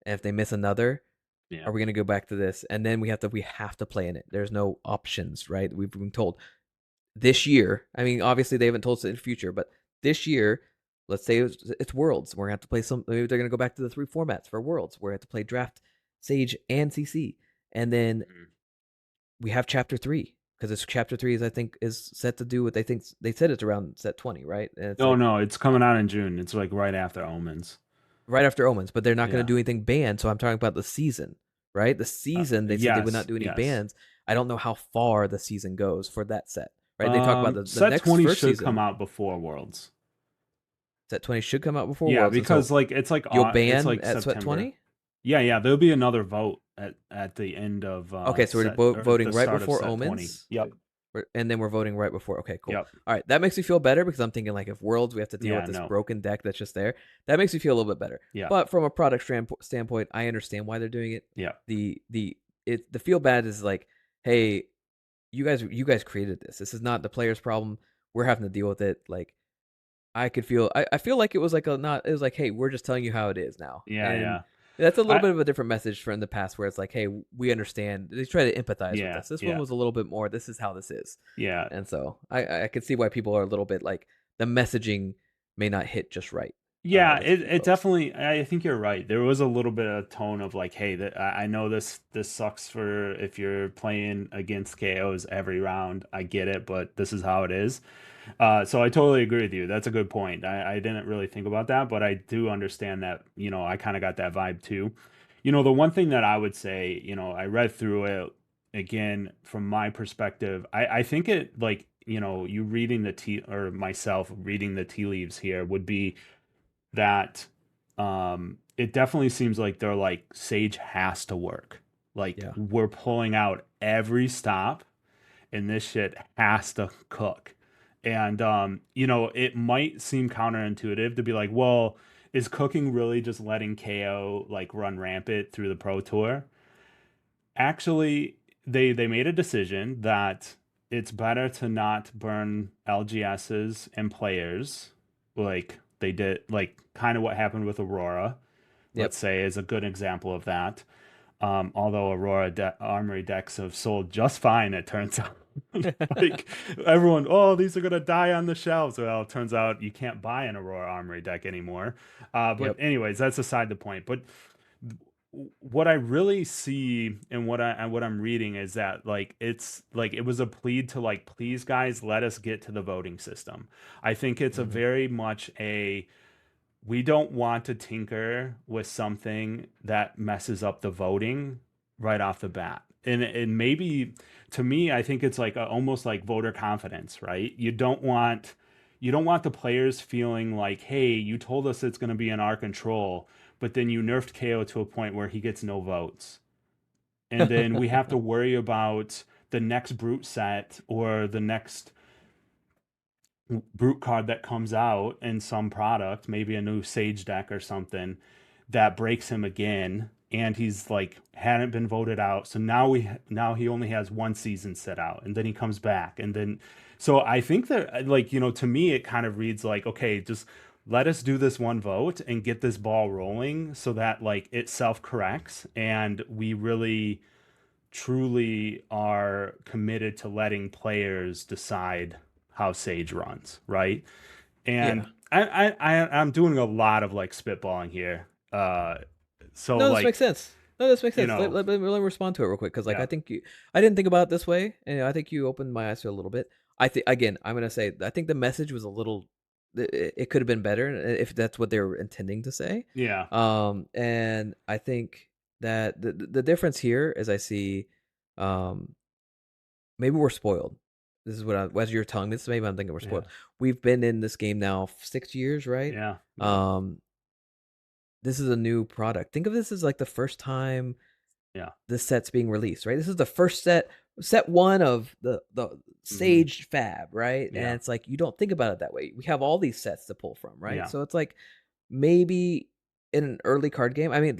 and if they miss another, Yeah. are we going to go back to this? And then we have to play in it. There's no options, right? We've been told this year. I mean, obviously they haven't told us in the future, but this year, let's say it's Worlds. We're gonna have to play some. Maybe they're gonna go back to the 3 formats for Worlds. We're gonna have to play Draft, Sage, and CC, and then Mhm. we have Chapter 3 because it's Chapter 3 is I think is set to do what they think they said it's around set 20, right? And it's No, like no, it's coming out in June. It's like right after Omens. right after Omens, but they're not gonna Yeah. do anything banned. So I'm talking about the season, right? The season they said they would not Yes, do any yes. bans. I don't know how far the season goes for that set, right? They talk about the Set next 20 first should come season. out before Worlds. Set 20 should come out before Yeah, Worlds, and so because like it's like you'll it's ban like at Set September. 20. Yeah, yeah, there'll be another vote at the end of Okay, so we're set or voting the right start of before set 20. Omens, Yep. and then we're voting right before. Okay, cool. Yep. All right, that makes me feel better because I'm thinking like if Worlds we have to deal with Yeah, this no. broken deck that's just there. That makes me feel a little bit better. Yeah. But from a product standpoint, I understand why they're doing it. Yeah. The feel bad is like, hey, you guys created this. This is not the player's problem. We're having to deal with it. Like I feel like it was like a not it was like, hey, we're just telling you how it is now. Yeah, And yeah. that's a little I bit of a different message from the past where it's like, hey, we understand. They try to empathize with yeah, us. This one yeah. was a little bit more, this is how this is. Yeah. And so I could see why people are a little bit like the messaging may not hit just right Yeah, with it some it folks. definitely I think you're right. There was a little bit of tone of like, hey, that I know this sucks for if you're playing against KOs every round. I get it, but this is how it is. So I totally agree with you. That's a good point. I didn't really think about that, but I do understand that, I kind of got that vibe too. The one thing that I would say, I read through it again from my perspective. I think it like, you reading the tea or myself reading the tea leaves here would be that it definitely seems like they're like Sage has to work. Like Yeah. we're pulling out every stop and this shit has to cook. And it might seem counterintuitive to be like, well, is cooking really just letting KO like run rampant through the Pro Tour? Actually, they made a decision that it's better to not burn LGSs and players like they did, like kind of what happened with Aurora, let's Yep. say, is a good example of that. Although Aurora Armory decks have sold just fine, it turns out. Like everyone, oh, these are gonna die on the shelves. Well, it turns out you can't buy an Aurora Armory deck anymore. But Yep. anyways, that's aside the point. But what I really see and what I'm reading is that like it's like it was a plea to like please guys let us get to the voting system. I think it's a Hmm. very much a we don't want to tinker with something that messes up the voting right off the bat. And maybe to me, I think it's like almost like voter confidence, right? You don't want the players feeling like, hey, you told us it's going to be in our control, but then you nerfed KO to a point where he gets no votes. And then we have to worry about the next brute set or the next brute card that comes out in some product, maybe a new Sage deck or something, that breaks him again, and he's like hadn't been voted out. So now he only has one season set out, and then he comes back, and then so I think that like to me it kind of reads like okay, just let us do this one vote and get this ball rolling so that like it self corrects and we really truly are committed to letting players decide how Sage runs, right? Yeah. And I'm doing a lot of like spitballing here. So No, this makes like, sense. No, this makes you sense. know, Let me respond to it real quick because, like, yeah, I didn't think about it this way, and I think you opened my eyes to it a little bit. I think again, I'm gonna say I think the message was a little. It could have been better if that's what they were intending to say. yeah, And I think that the difference here is I see, um, maybe we're spoiled. This is what as you're telling me this, maybe I'm thinking we're yeah, spoiled. We've been in this game now 6 years, right? yeah, yeah, Um, this is a new product. Think of this as like the first time. Yeah. this set's being released, right? This is the first set one of the Hmm. Sage Fab, right? And Yeah. it's like you don't think about it that way. We have all these sets to pull from, right? Yeah. So it's like maybe in an early card game. I mean,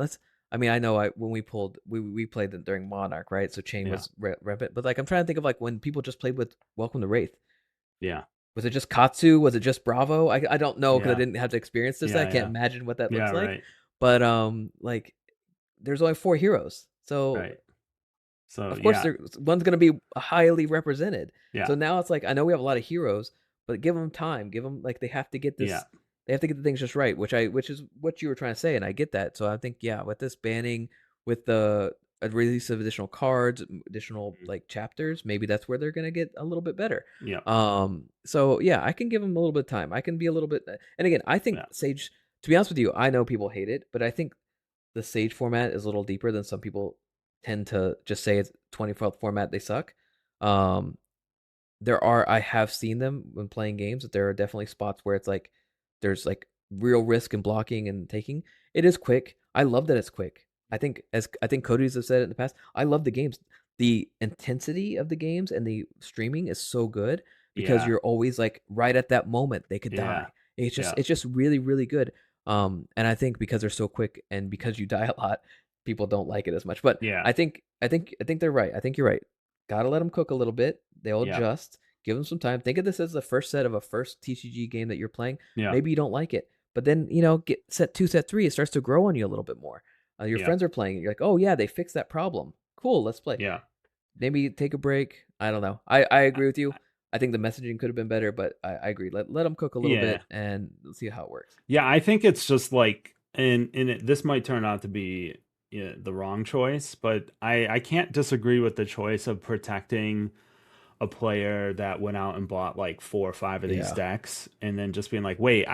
I know when we pulled we played it during Monarch, right? So chain Yeah. was rampant, but like I'm trying to think of like when people just played with Welcome to Wraith. Yeah. Was it just Katsu? Was it just Bravo? I don't know because I Yeah. didn't have to experience this. I Yeah. can't Yeah. imagine what that Yeah. looks like. Right. But like there's only 4 heroes. So Right. So of course yeah. one's going to be highly represented. Yeah. So now it's like I know we have a lot of heroes, but give them time. Give them like they have to get Yeah. this. They have to get the things just right, which is what you were trying to say, and I get that. So I think yeah, with this banning, with the release of additional cards, additional Mhm. like chapters, maybe that's where they're going to get a little bit better. Yeah. So yeah, I can give them a little bit of time. I can be a little bit, and again, I think Yeah. Sage. To be honest with you, I know people hate it, but I think the Sage format is a little deeper than some people tend to just say it's 2012 format, they suck. Um, I have seen them when playing games that there are definitely spots where it's like there's like real risk in blocking and taking. It is quick. I love that it's quick. I think Cody's have said it in the past. I love the games. The intensity of the games and the streaming is so good because Yeah. you're always like right at that moment they could Yeah. die. Yeah. It's just really really good. And I think because they're so quick and because you die a lot, people don't like it as much. But Yeah. I think they're right. I think you're right. Gotta let them cook a little bit. They'll Yeah. adjust. Give them some time. Think of this as the first set of a first TCG game that you're playing. Yeah. Maybe you don't like it, but then get set 2, set 3. It starts to grow on you a little bit more. Your Yeah. friends are playing it. You're like, oh yeah, they fixed that problem. Cool, let's play. Yeah. Maybe take a break. I don't know. I agree with you. I think the messaging could have been better, but I agree. Let them cook a little Yeah. bit and let's see how it works. Yeah, I think it's just like, this might turn out to be, yeah, the wrong choice, but I can't disagree with the choice of protecting a player that went out and bought like 4 or 5 of these Yeah, decks, and then just being like, wait,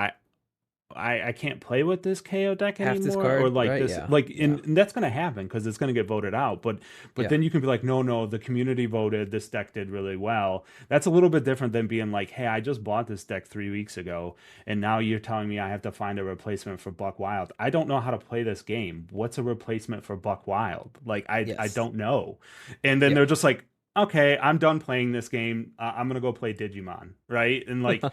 I can't play with this KO deck half anymore, or discard, like right? this, Yeah, like, yeah, and that's gonna happen because it's gonna get voted out. But yeah, then you can be like, no, no, the community voted this deck did really well. That's a little bit different than being like, hey, I just bought this deck 3 weeks ago, and now you're telling me I have to find a replacement for Buck Wild. I don't know how to play this game. What's a replacement for Buck Wild? Like, I yes, don't know. And then yeah, they're just like, okay, I'm done playing this game. I'm gonna go play Digimon, right? And like,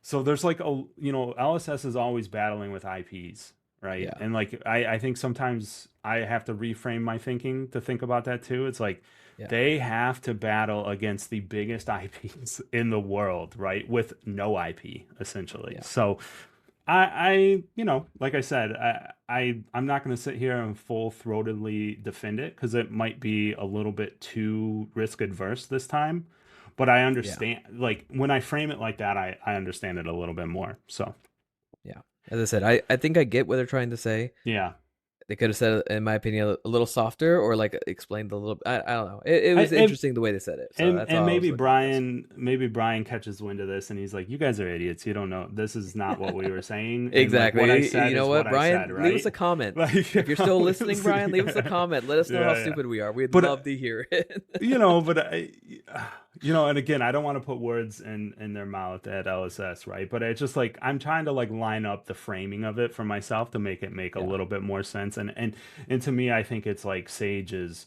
so there's like LSS is always battling with IPs, right? yeah, And like I think sometimes I have to reframe my thinking to think about that too. It's like yeah, they have to battle against the biggest IPs in the world, right? With no IP essentially. yeah. So I like I said, I'm not going to sit here and full throatedly defend it because it might be a little bit too risk adverse this time. But I Yeah. understand, like when I frame it like that, I understand it a little bit more. So Yeah. As I said, I think I get what they're trying to say. yeah, They could have said it, in my opinion, a little softer or like explained a little. I don't know. It I, was interesting the way they said it. So that's and all I was looking for. So. Maybe Brian catches wind of this and he's like, "You guys are idiots. You don't know. This is not what we were saying." And like what I Exactly. said You know is what what, I said, Brian? Leave us right? a comment. Like, If you're still listening, Brian, leave us a comment. Let us know how yeah, yeah. stupid we are. We'd But love to hear it. but and again, I don't want to put words in their mouth at LSS, right? But it's just like I'm trying to like line up the framing of it for myself to make it make a Yeah. little bit more sense. And to me, I think it's like Sage is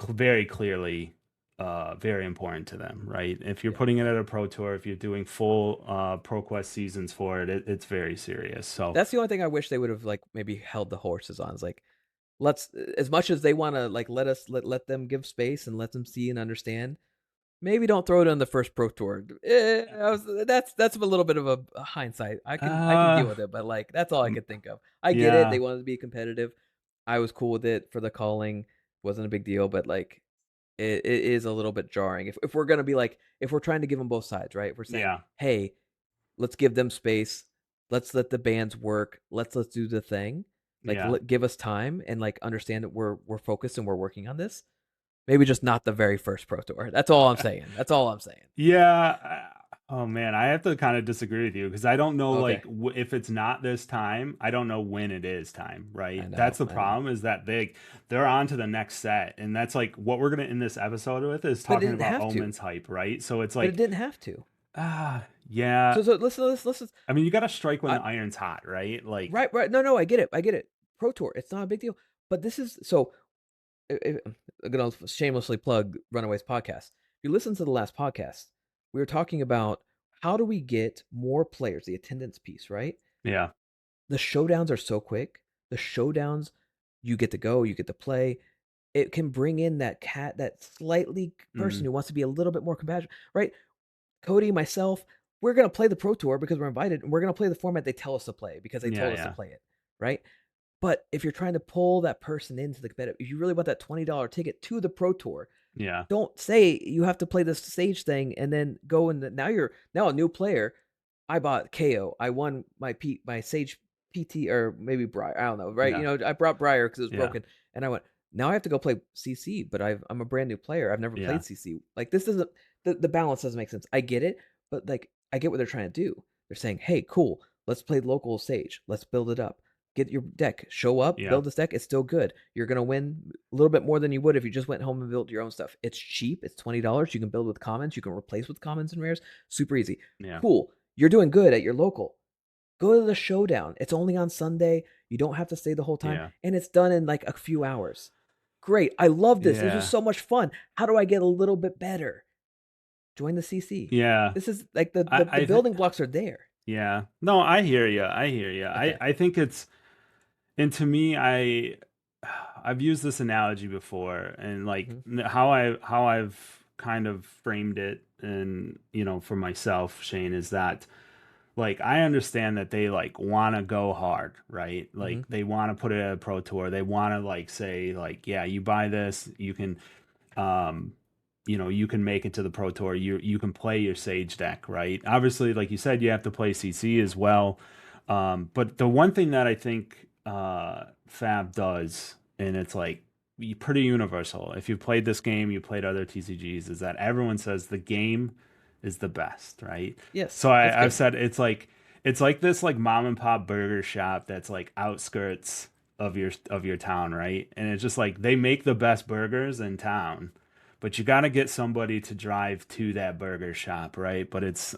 very clearly very important to them, right? If you're Yeah. putting it at a pro tour, if you're doing full pro quest seasons for it, it's very serious. So That's the only thing I wish they would have like maybe held the horses on. Is like let's as much as they want to like let them give space and let them see and understand. Maybe don't throw it on the first pro tour. That's a little bit of a hindsight. I can deal uh with it, but like that's all I could think of. I get it. They yeah, wanted to be competitive. I was cool with it for the calling. Wasn't a big deal, but like it is a little bit jarring. If we're gonna be like if we're trying to give them both sides, right? If we're saying, yeah, hey, let's give them space. Let's let the bands work. Let's do the thing. Like yeah. give us time and like understand that we're focused and we're working on this. Maybe just not the very first pro tour. That's all I'm saying. That's all I'm saying. Yeah. Oh man, I have to kind of disagree with you because I don't know Okay. like if it's not this time, I don't know when it is time, I right? That's know. the I know. problem is that they're on to the next set, and that's like what we're gonna end this episode with is But it talking didn't about have to. Omens hype, right? So it's But it like didn't have to. yeah. So listen. I mean, you got to strike when I, the iron's hot, right? Like right. No. I get it. I get it. Pro tour. It's not a big deal. But this is so. I'm gonna shamelessly plug Runaways podcast. If you listen to the last podcast, we were talking about how do we get more players, the attendance piece, right? Yeah. The showdowns are so quick. The showdowns, you get to go, you get to play. It can bring in that slightly person Mm. who wants to be a little bit more compassionate, right? Cody, myself, we're gonna play the Pro Tour because we're invited, and we're gonna play the format they tell us to play because they Yeah, told us to yeah. play it, right? But if you're trying to pull that person into the competitive, if you really want that $20 ticket to the Pro Tour, Yeah. don't say you have to play this stage thing and then go in now you're now a new player. I bought KO. I won my Sage PT or maybe Briar. I don't know, right? Yeah. I brought Briar because it was Yeah. broken, and I went. Now I have to go play CC, but I'm a brand new player. I've never Yeah. played CC. Like this doesn't the balance doesn't make sense. I get it, but like I get what they're trying to do. They're saying, hey, cool, let's play local Sage. Let's build it up. Get your deck, show up, Yeah. build this deck. It's still good. You're gonna win a little bit more than you would if you just went home and built your own stuff. It's cheap. It's $20. You can build with commons. You can replace with commons and rares. Super easy. Yeah. Cool. You're doing good at your local. Go to the showdown. It's only on Sunday. You don't have to stay the whole time, Yeah. and it's done in like a few hours. Great. I love this. This was Yeah. so much fun. How do I get a little bit better? Join the CC. Yeah. This is like the I think. building blocks are there. Yeah. No, I hear you. I hear you. Okay. I think it's, and to me, I've used this analogy before, and like Hmm. how I've kind of framed it, and for myself, Shane, is that like I understand that they like want to go hard, right? Hmm. Like they want to put it at a pro tour. They want to like say like, yeah, you buy this, you can um you can make it to the pro tour. You can play your Sage deck, right? Obviously, like you said, you have to play CC as well. But the one thing that I think Fab does, and it's like pretty universal. If you've played this game, you played other TCGs, is that everyone says the game is the best, right? So Yes, it's I've good. said it's like this like mom and pop burger shop that's like outskirts of your town, right? And it's just like they make the best burgers in town, but you got to get somebody to drive to that burger shop, right? But it's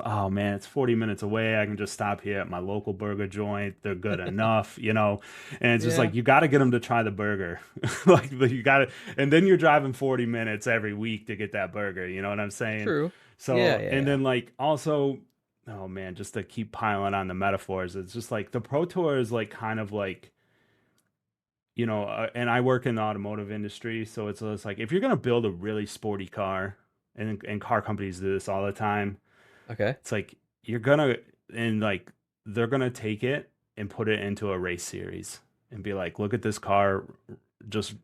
oh man, it's 40 minutes away. I can just stop here at my local burger joint. They're good enough. And it's just Yeah, like you got to get them to try the burger. Like you got to, and then you're driving 40 minutes every week to get that burger, you know what I'm saying? true. Yeah, So, yeah, and yeah. then like also, oh man, just to keep piling on the metaphors, it's just like the Pro Tour is like kind of like, and I work in the automotive industry, so it's like if you're gonna build a really sporty car, and car companies do this all the time, Okay. it's like you're gonna and like they're gonna take it and put it into a race series and be like, look at this car, just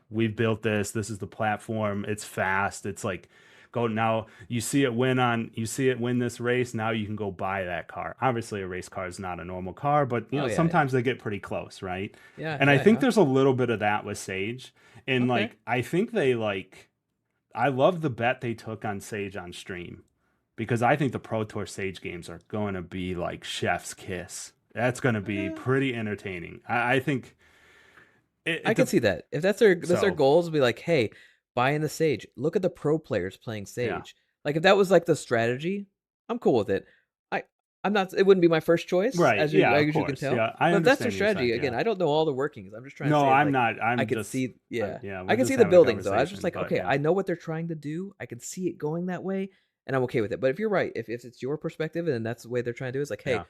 we've built this. This is the platform. It's fast. It's like go now. You see it win this race. Now you can go buy that car. Obviously, a race car is not a normal car, but Oh yeah, yeah, sometimes they get pretty close, right? yeah, And I yeah, think yeah. there's a little bit of that with Sage, and Okay. like I think they like. I love the bet they took on Sage on stream because I think the Pro Tour Sage games are going to be like chef's kiss. That's going to be Uh, pretty entertaining. I think I it could see that. If that's their so goals, be like, hey, buy in the Sage. Look at the pro players playing yeah. Sage. Like if that was like the strategy, I'm cool with it. I I'm not. It wouldn't be my first choice, Right. as Yeah, of you can course. tell. Yeah, I But if that's their understand your side. strategy, again, Yeah. I don't know all the workings. I'm just trying to No, say is I'm like not. I I'm could just see. Yeah, yeah, I we're can just see the having a buildings though. I was just conversation, like, but okay, yeah. I know what they're trying to do. I can see it going that way, and I'm okay with it. But if you're right, if it's your perspective and that's the way they're trying to do, it, it's like, hey,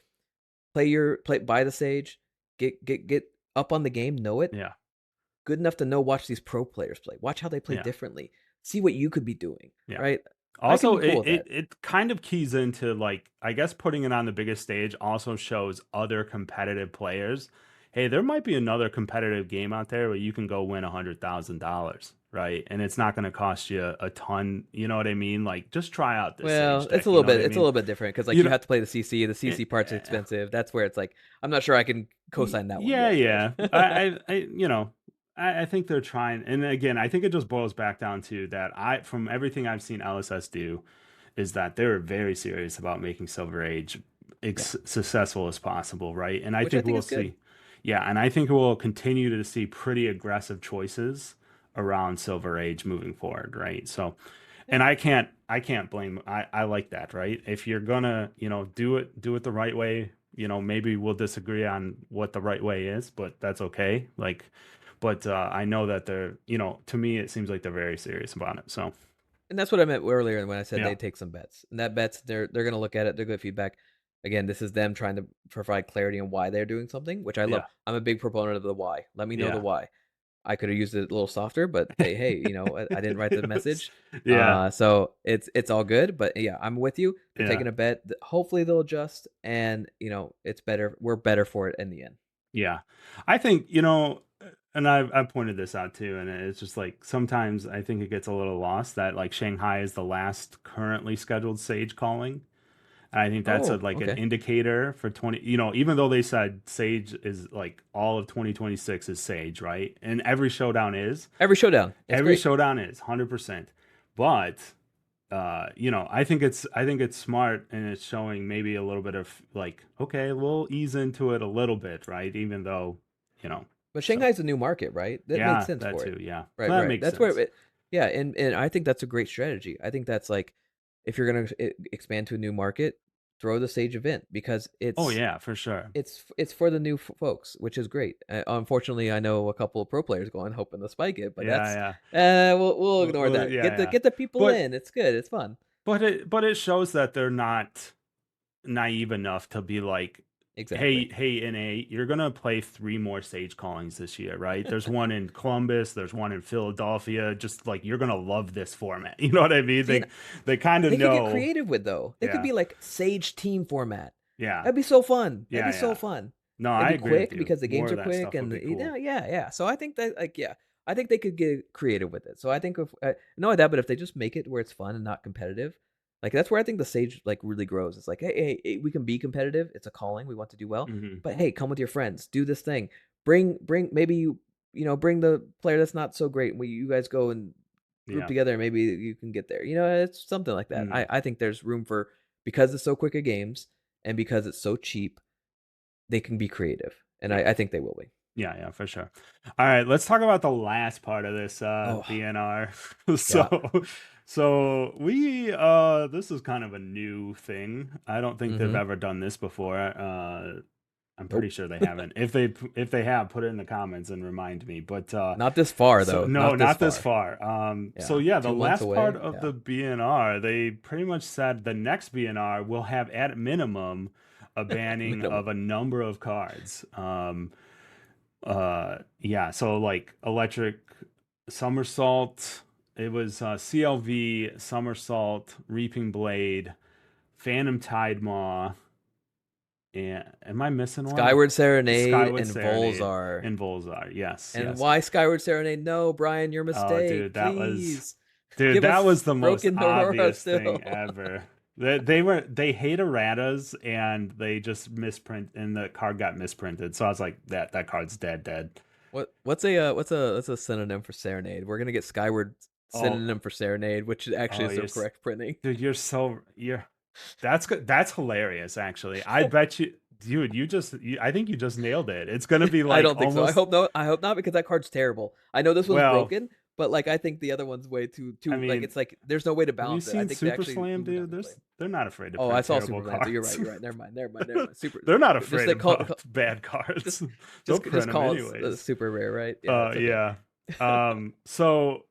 Yeah. buy the Sage, get up on the game, know it Yeah. good enough to know watch these pro players play. Watch how they play Yeah. differently. See what you could be doing, Yeah. right? I can Also, be cool it, with it that. it kind of keys into like I guess putting it on the biggest stage also shows other competitive players, hey, there might be another competitive game out there where you can go win $100,000, right? And it's not going to cost you a ton. You know what I mean? Like just try out this Sage Well, deck. You know what I it's a mean? little bit different because like You you know, have to play the CC. The eh, CC part's eh, expensive. That's where it's like I'm not sure I can co-sign that one yeah, yet. yeah. But I think they're trying, and again, I think it just boils back down to that. From everything I've seen LSS do, is that they're very serious about making Silver Age yeah, successful as possible, right? And I which I think think we'll is good. see, yeah, and I think we'll continue to see pretty aggressive choices around Silver Age moving forward, right? So, Yeah, and I can't blame. I like that, right? If you're gonna, do it the right way. maybe we'll disagree on what the right way is, but that's okay. Like, but I know that they're, to me, it seems like they're very serious about it. So, And that's what I meant earlier when I said yeah, they take some bets. And that bets they're gonna look at it, they're good feedback. Again, this is them trying to provide clarity on why they're doing something, which I love. yeah, I'm a big proponent of the why. Let me know the yeah, why. I could have used it a little softer, but hey, I didn't write the message. yeah, So it's all good. But yeah, I'm with you. They're yeah, taking a bet. Hopefully they'll adjust, and it's better. We're better for it in the end. yeah. I think, and I've pointed this out too, and it's just like sometimes I think it gets a little lost that like Shanghai is the last currently scheduled Sage calling. And I think that's Oh, like an okay. indicator for 20, even though they said Sage is like all of 2026 is Sage, right? And Every showdown, it's every great. showdown is 100%. But I think it's smart and it's showing maybe a little bit of like, okay, we'll ease into it a little bit, right? Even though, you know, But so Shanghai's a new market, right? That makes yeah, sense that for it. too, yeah. Right, That right. makes That's where sense. it, yeah, and I think that's a great strategy. I think that's like if you're gonna expand to a new market, throw the Sage event because Oh it's yeah, for sure. it's for the new folks, which is great. Unfortunately, I know a couple of pro players going hoping to spike it, but Yeah, that's yeah. we'll ignore Well, that. yeah, yeah. Get the people But in. It's good. It's fun. but it shows that they're not naive enough to be like, Exactly. hey, NA, you're gonna play three more Sage callings this year, right? There's one in Columbus, there's one in Philadelphia. Just like you're gonna love this format. You know what I mean? See, and They kind of they could get know. creative with though. They could Yeah, be like Sage team format. yeah, That'd be so fun. That'd yeah, be so yeah. fun. No, It'd I be agree with quick you. because the More games of are that quick, stuff would and be cool. yeah. So I think that I think they could get creative with it. So I think if not only that, but if they just make it where it's fun and not competitive, like that's where I think the Sage like really grows. It's like, hey, we can be competitive. It's a calling. We want to do well, Hmm. but hey, come with your friends. Do this thing. Bring maybe bring the player that's not so great. You guys go and group Yeah. together, and maybe you can get there. It's something like that. Mm. I think there's room for because it's so quick at games and because it's so cheap they can be creative, and Yeah. I think they will be. Yeah, yeah, for sure. All right, let's talk about the last part of this Oh, BNR. yeah. So we this is kind of a new thing. I don't think they've Mm-hmm. ever done this before. I'm pretty Nope. sure they haven't. If they have, put it in the comments and remind me. But Not this far so though. no, Not this not this far. far. So Yeah. yeah, the 2 months last part away. of Yeah. the BNR, they pretty much said the next BNR will have at minimum a banning Minimum. of a number of cards. Yeah, so like electric somersault, it was CLV, somersault, reaping blade, phantom tide maw, and am I missing one? Skyward Serenade Skyward and serenade Volzar. and Volzar. Yes, And yes. why Skyward Serenade? No, Brian, your Oh, mistake. Please dude, give that us was the most Broken Aurora obvious thing still. ever. They hate erratas and they just misprint and the card got misprinted. So I was like, that card's dead. What's a synonym for Serenade? We're gonna get Skyward Oh, synonym for Serenade, which actually oh, is the correct printing. dude, you're that's good. That's hilarious, actually. I bet you, dude, I think you just nailed it. It's gonna be I like don't think so. I almost, hope no. I hope not because that card's terrible. I know this one's well, broken, but like I think the other one's way I too like mean, it's like there's no way to have you balance it. I seen think they Super actually Slam, moved dude? on the play. They're not afraid to Oh, I print saw terrible Superman. So you're cards. right. You're right. Never mind. Super. They're not Just afraid like of bad cards. just They'll print just them call it anyways. super rare, right? Yeah, that's okay. Yeah. So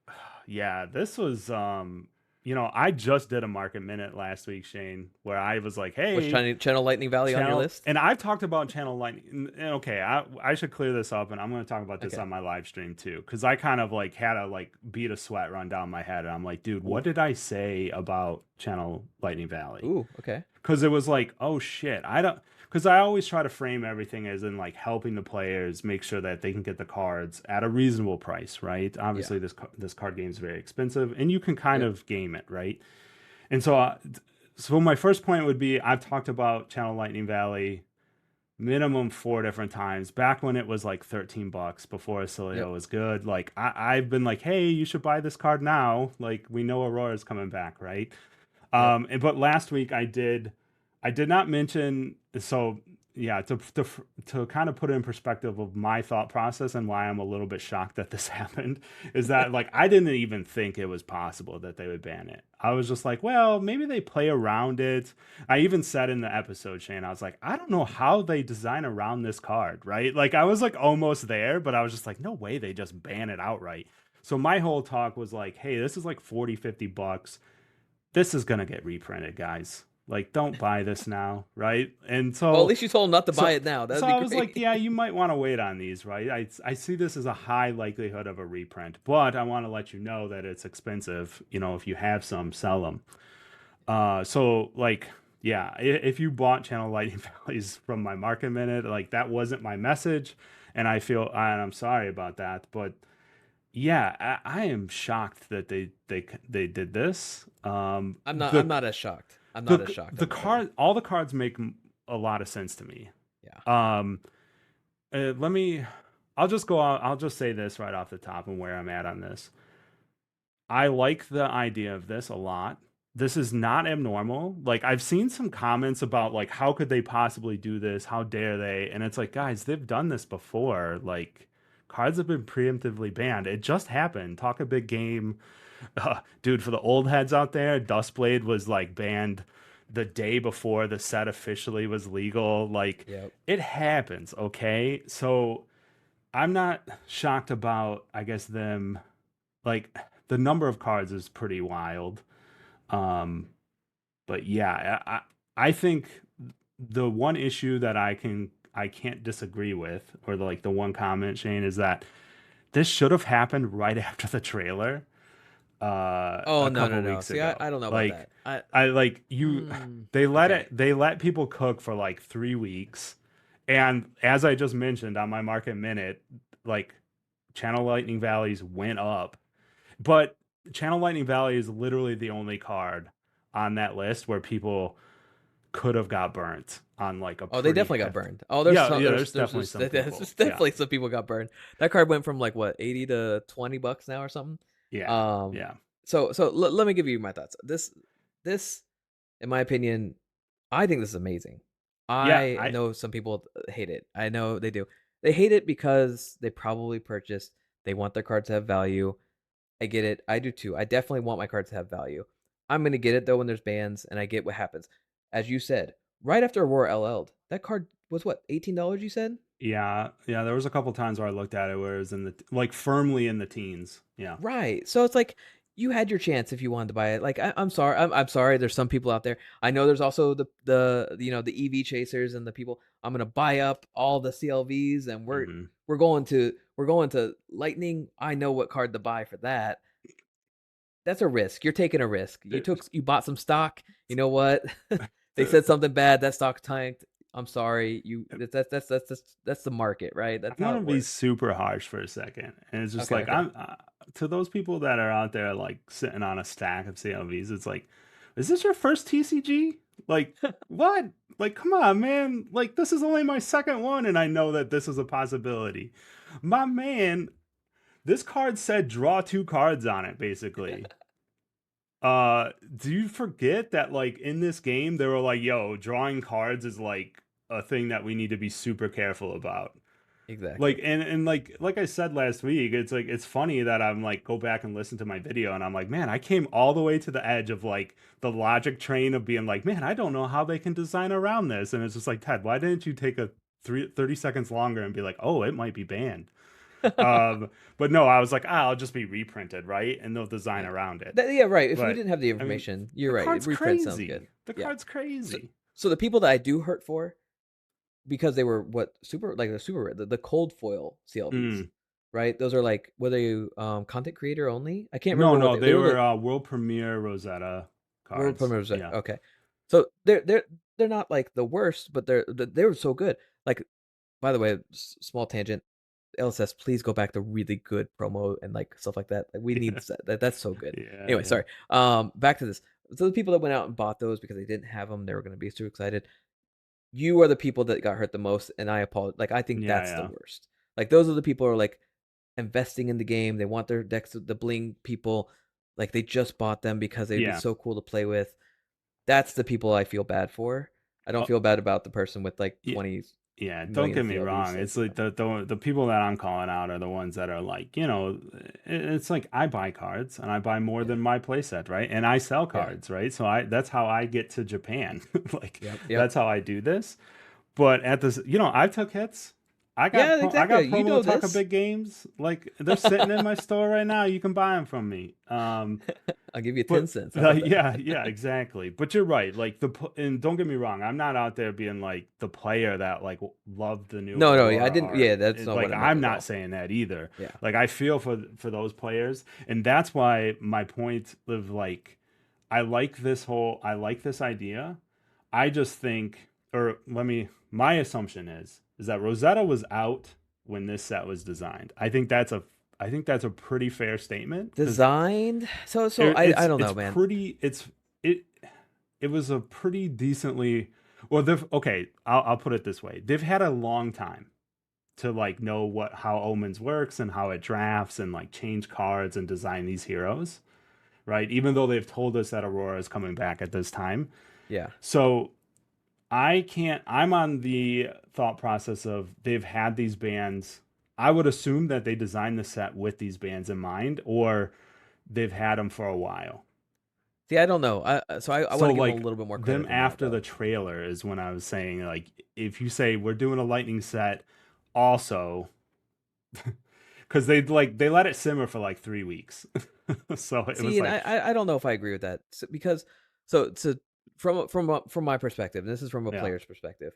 yeah, this was I just did a market minute last week, Shane, where I was like, Which hey, Channel Lightning Valley on your channel, list? and I've talked about channel lightning. Okay, I should clear this up, and I'm going to talk about this Okay. on my live stream too, because I kind of like had a like beat a sweat run down my head, and I'm like, dude, what Ooh. did I say about channel lightning valley? Ooh. Okay. Because it was like, oh shit, I don't. Because I always try to frame everything as in like helping the players make sure that they can get the cards at a reasonable price, right? Yeah. Obviously, this card game is very expensive, and you can kind Yep. of game it, right? And so my first point would be I've talked about Channel Lightning Valley minimum 4 different times back when it was like $13 before Acilio Yep. was good. Like I've been like, hey, you should buy this card now. Like we know Aurora's coming back, right? Yep. But last week I did not mention. So yeah, to kind of put it in perspective of my thought process and why I'm a little bit shocked that this happened is that like I didn't even think it was possible that they would ban it. I was just like, well, maybe they play around it. I even said in the episode, Shane, I was like, I don't know how they design around this card, right? Like I was like almost there, but I was just like, no way they just ban it outright. So my whole talk was like, hey, this is like 40, $50. This is gonna get reprinted, guys. Like, don't buy this now, right? And Well, at so, least you told them not to buy so, it now. That'd so be I was like, great. yeah, you might want to wait on these, right? I see this as a high likelihood of a reprint, but I want to let you know that it's expensive. You know, if you have some, sell them. So like, yeah, if you bought Channel Lightning Valleys from my market minute, like that wasn't my message, and and I'm sorry about that, but yeah, I am shocked that they did this. I'm not as shocked. I'm not as shocked The on that one. card, all the cards make a lot of sense to me. Yeah. Um, let me. I'll just go out. I'll just say this right off the top and where I'm at on this. I like the idea of this a lot. This is not abnormal. Like I've seen some comments about like how could they possibly do this? How dare they? And it's like, guys, they've done this before. Like cards have been preemptively banned. It just happened. Talk a big game. Dude, for the old heads out there, Dustblade was like banned the day before the set officially was legal. Like Yep. it happens, okay? So I'm not shocked about, I guess, them like the number of cards is pretty wild. Um, but yeah, I think the one issue that I can't disagree with, or like the one comment, Shane, is that this should have happened right after the trailer Oh a no couple no no. weeks See, ago. I don't know about Like that. I I like you okay. they let people cook for like 3 weeks. And as I just mentioned on my market minute, like Channel Lightning Valleys went up. But Channel Lightning Valley is literally the only card on that list where people could have got burnt on like a Oh, they pretty definitely got hefty. burned. Oh, Yeah, yeah, there's definitely there's some people. there's Yeah. definitely some people got burned. That card went from like what, 80 to $20 now or something. Yeah. Um, Yeah. so let me give you my thoughts. This, in my opinion, I think this is amazing. Yeah, I I know some people hate it. I know they do. They hate it because they probably purchased. They want their cards to have value. I get it. I do too. I definitely want my cards to have value. I'm gonna get it though when there's bans, and I get what happens. As you said, right after Aurora LL'd, that card was what, $18? You said yeah, yeah, there was a couple times where I looked at it where it was in the like firmly in the teens. Yeah. right. So it's like you had your chance if you wanted to buy it. Like I'm sorry, I'm sorry. There's some people out there. I know there's also the the EV chasers and the people. I'm gonna buy up all the CLVs, and Hmm. we're going to Lightning. I know what card to buy for that. That's a risk. You're taking a risk. You bought some stock. You know what? They said something bad. That stock tanked. I'm sorry. That's the market, right? That's I'm how gonna it be works. super harsh for a second, and it's just Okay, like okay. I'm to those people that are out there like sitting on a stack of CLVs. It's like, is this your first TCG? Like what? Like come on, man! Like this is only my second one, and I know that this is a possibility. My man, this card said draw two cards on it, basically. Do you forget that like in this game they were like, yo, drawing cards is like a thing that we need to be super careful about. Like Exactly. and like I said last week, it's like it's funny that I'm like go back and listen to my video and I'm like, man, I came all the way to the edge of like the logic train of being like, man, I don't know how they can design around this. And it's just like, Ted, why didn't you take a 30 seconds longer and be like, oh, it might be banned. But no, I was like, ah, I'll just be reprinted, right? And they'll design Yeah. around it. Yeah, right. If we But didn't have the I mean, information, you're the right. card's Reprint sounds good. crazy. The Yeah. card's So, crazy. so the people that I do hurt for, because they were what, super, like the super rare, the cold foil CLVs, Mm. right? Those are like, were they content creator only? I can't No, remember what no, they they were were the world premiere Rosetta World cards. Premiere. Yeah. Okay, so they're not like the worst, but they were so good. Like, by the way, small tangent. LSS, please go back to really good promo and like stuff like that. Like we need that. That's so good. Yeah, Anyway, yeah. sorry. Back to this. So the people that went out and bought those because they didn't have them, they were going to be super excited. You are the people that got hurt the most, and I apologize. Like I think Yeah, that's the yeah. worst. Like those are the people who are like investing in the game. They want their decks, the bling people. Like they just bought them because they'd be Yeah. so cool to play with. That's the people I feel bad for. I don't Oh, feel bad about the person with like yeah, 20 yeah, don't million get me CLVs. wrong. Like, It's like the people that I'm calling out are the ones that are like, it's like I buy cards and I buy more yeah, than my playset, right? And I sell yeah, cards, right? So I that's how I get to Japan. Like yep, yep. that's how I do this. But at this, I took hits. Yeah, I exactly. got You promo know Taka this. big games. Like they're sitting in my store right now. You can buy them from me. I'll give you 10 But cents. How about that? yeah, yeah, exactly. But you're right. Like and don't get me wrong. I'm not out there being like the player that like loved the new No, no, yeah, I Aurora didn't. art. Yeah, that's not what Like I meant I'm at not all. saying that either. Yeah. Like I feel for those players, and that's why my point of like I like this idea. I just think, or let me. My assumption is that Rosetta was out when this set was designed. I think that's a pretty fair statement because Designed. So I don't it's know, man. pretty it it was a pretty decently well they've okay I'll put it this way, they've had a long time to like know what how Omens works and how it drafts and like change cards and design these heroes, right? Even though they've told us that Aurora is coming back at this time. Yeah. So I'm on the thought process of they've had these bands. I would assume that they designed the set with these bands in mind, or they've had them for a while. See, I don't know. I want So to give them a like little bit more them credit than that, after the though. trailer is when I was saying like if you say we're doing a lightning set also because they let it simmer for like 3 weeks. So it See, was and like I don't know if I agree with that because so from my perspective, and this is from a yeah, player's perspective.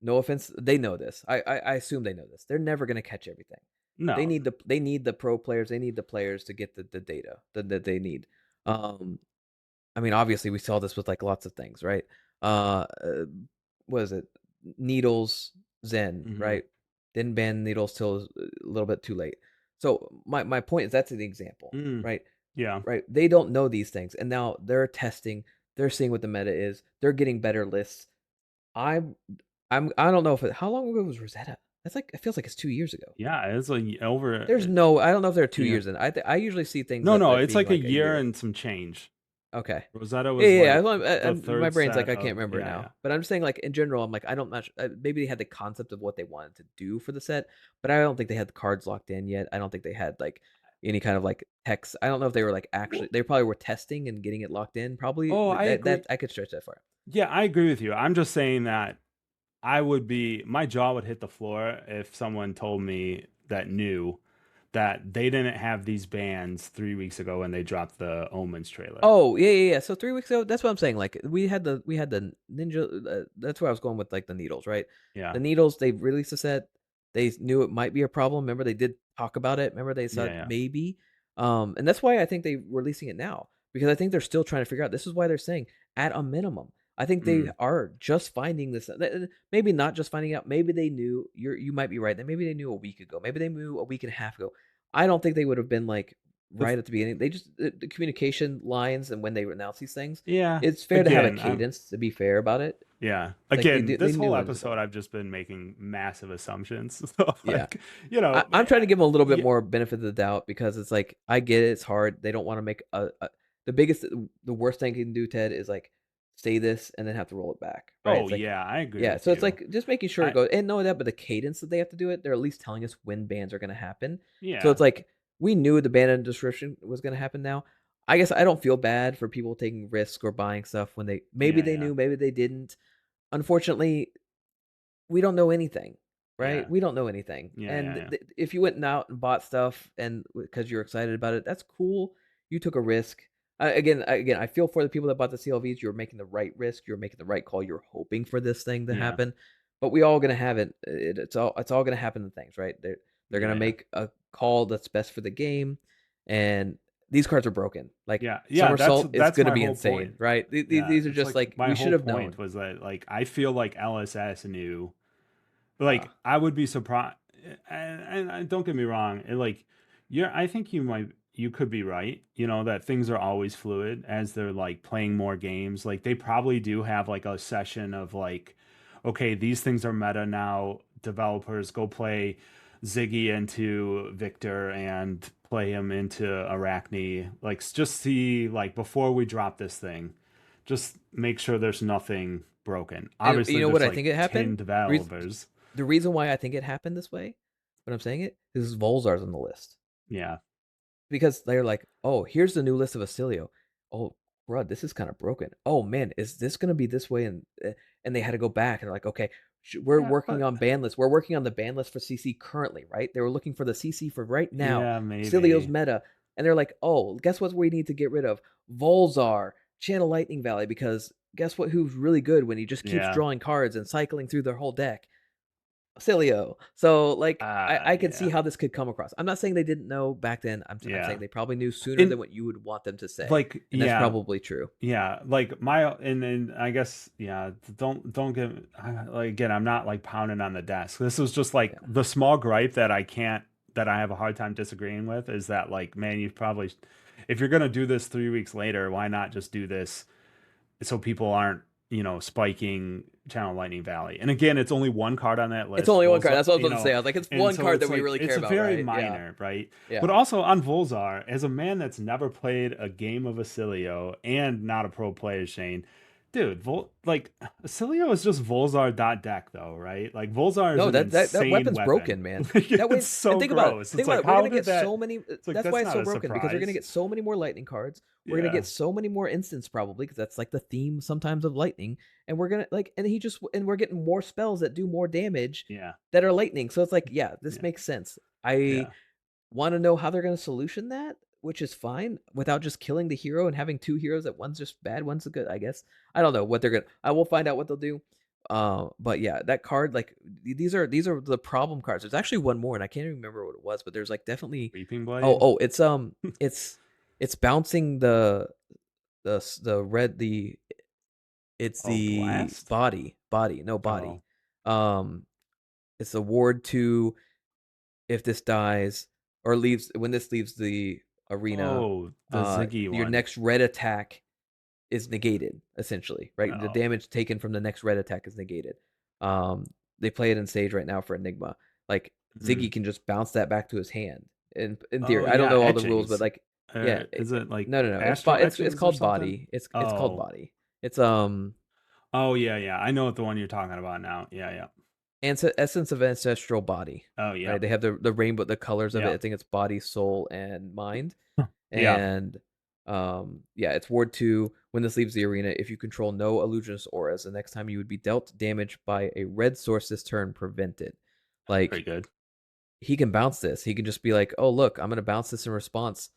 No offense, they know this. I assume they know this. They're never going to catch everything. no, They need the pro players. They need the players to get the data that they need. Um, I mean, obviously, we saw this with like lots of things, right? Uh, what is it? Needles, Zen, hmm, right? Didn't ban needles till a little bit too late. So my point is that's an example, mm, right? yeah, Right? They don't know these things, and now they're testing. They're seeing what the meta is. They're getting better lists. I'm I don't know if how long ago was Rosetta? That's like it feels like it's 2 years ago. yeah, it's like over. There's no I don't know if they're two Yeah, years in. I usually see things no, no, that it's being like a like a year year. and some change. Okay. Rosetta Yeah, was yeah, like the my third brain's like, set I can't of remember it yeah, yeah. now. But I'm just saying, like, in general, I'm like, I don't not maybe they had the concept of what they wanted to do for the set, but I don't think they had the cards locked in yet. I don't think they had like any kind of like text. I don't know if they were like actually Well, they probably were testing and getting it locked in. Probably oh, I agree. that I could stretch that far. Yeah, I agree with you. I'm just saying that my jaw would hit the floor if someone told me that knew that they didn't have these bands 3 weeks ago when they dropped the Omens trailer. Oh, yeah, yeah, yeah. So 3 weeks ago, that's what I'm saying. Like we had the ninja. That's where I was going with like the needles, right? Yeah, The needles. They released a set. They knew it might be a problem. Remember, they did talk about it. Remember, they yeah, said yeah. maybe. And that's why I think they releasing it now because I think they're still trying to figure out. This is why they're saying at a minimum. I think they Mm. are just finding this. Maybe not just finding out. Maybe they knew. You might be right. That maybe they knew a week ago. Maybe they knew a week and a half ago. I don't think they would have been like The right at the beginning. They just the communication lines and when they announce these things, yeah, it's fair to have a again, I'm cadence to be fair about it. yeah. It's like Again, they this knew whole when to go. episode I've just been making massive assumptions. So Yeah. like, I'm trying to give them a little bit yeah, more benefit of the doubt because it's like I get it, it's hard. They don't want to make the biggest the worst thing you can do, Ted, is like say this and then have to roll it back. Right? oh It's like yeah, I agree yeah, with so it's you. like just making sure it I goes and know that, but the cadence that they have to do it, they're at least telling us when bans are gonna happen. So yeah. it's like we knew the ban and description was gonna happen now. I guess I don't feel bad for people taking risk or buying stuff when maybe Yeah, they yeah. knew, maybe they didn't. Unfortunately, we don't know anything, right? Yeah. We don't know anything. Yeah, And yeah, yeah. if you went out and bought stuff and because you're excited about it, that's cool. You took a risk. Again, I feel for the people that bought the CLVs. You're making the right risk. You're making the right call. You're hoping for this thing to Yeah. happen, but we all gonna have it. It's all gonna happen in things, right? They're Yeah, gonna yeah. make a call that's best for the game, and these cards are broken. Like Yeah. Yeah, somersault, it's that's gonna my be whole insane, point. right? Yeah, These are it's just like like my we should whole have point known. was that like I feel like LSS knew Uh, like I would be surprised and don't get me wrong, like I think you could be right, that things are always fluid as they're like playing more games. Like they probably do have like a session of like okay, these things are meta now. Developers go play Ziggy into Victor and play him into Arachne. Like just see like before we drop this thing, just make sure there's nothing. broken. And you Obviously, know there's what I like think it 10 happened? developers. The reason why I think it happened this way, when I'm saying it, is Volzar's on the list. Yeah. Because they're like, oh, here's the new list of Acilio. Oh, bro, this is kind of broken. Oh man, is this gonna be this way? And they had to go back and they're like, okay, we're Yeah, working but on ban lists. We're working on the ban list for CC currently, right? They were looking for the CC for right now. yeah, Acilio's maybe. meta, and they're like, oh, guess what? We need to get rid of Volzar, Channel Lightning Valley, because guess what? Who's really good when he just keeps Yeah. drawing cards and cycling through their whole deck? Cilio. So like I could see Yeah. how this could come across. I'm not saying they didn't know back then. I'm Yeah. saying they probably knew sooner And than what you would want them to say. like, And that's yeah, probably true. yeah, like my and I guess yeah, don't get like again, I'm not like pounding on the desk. This was just like Yeah. the small gripe that that I have a hard time disagreeing with is that like man, you probably if you're gonna do this 3 weeks later, why not just do this so people aren't spiking Channel Lightning Valley. And again, it's only one card on that It's list, only one card. Volzar, That's what I was going to say. I was like, it's and one so card that it's we like really it's care a about, very right? Yeah. minor, right? Yeah. But also on Volzar, as a man that's never played a game of Acilio and not a pro player, Shane, dude, like Acilio is just Volzar dot deck though, right? Like Volzar is No, an that insane weapon's weapon. broken, man. Like, That way, it's and so think about it. gross. Think It's about like it. We're how gonna did get that? so many. It's like That's that's why it's not so a broken because we're gonna surprise. get so many more lightning cards. We're gonna Yeah, get so many more instants probably because that's like the theme sometimes of lightning. And we're gonna like, and we're getting more spells that do more damage yeah, that are lightning. So it's like, yeah, this yeah, makes sense. I yeah. want to know how they're gonna solution that, which is fine without just killing the hero and having two heroes that one's just bad, one's good. I guess I don't know what they're gonna. I will find out what they'll do. But yeah, that card, like these are the problem cards. There's actually one more, and I can't even remember what it was, but there's like definitely. Reaping Oh, Blade. oh, it's bouncing the red it's Oh, the Blast. body no body. Oh, Um, it's a ward to if this dies or leaves when this leaves the arena. oh, the Ziggy Your one. next red attack is negated essentially, right? The Oh, damage taken from the next red attack is negated. Um, they play it in Sage right now for Enigma. Like hmm. Ziggy can just bounce that back to his hand. In Oh theory, I don't yeah, know all the rules, but etchings. like, yeah, Is it like no, no, no. astral It's etchings or called something? body. It's called Oh, body. It's oh yeah, yeah. I know what the one you're talking about now. Yeah, yeah. essence of ancestral body, Oh right? yeah, They have the rainbow, the colors of it. yeah, I think it's body, soul, and mind. yeah. And yeah, it's ward 2. When this leaves the arena, if you control no illusionist auras, the next time you would be dealt damage by a red source this turn, prevent it. Pretty Like good. he can bounce this. He can just be like, oh look, I'm gonna bounce this in response.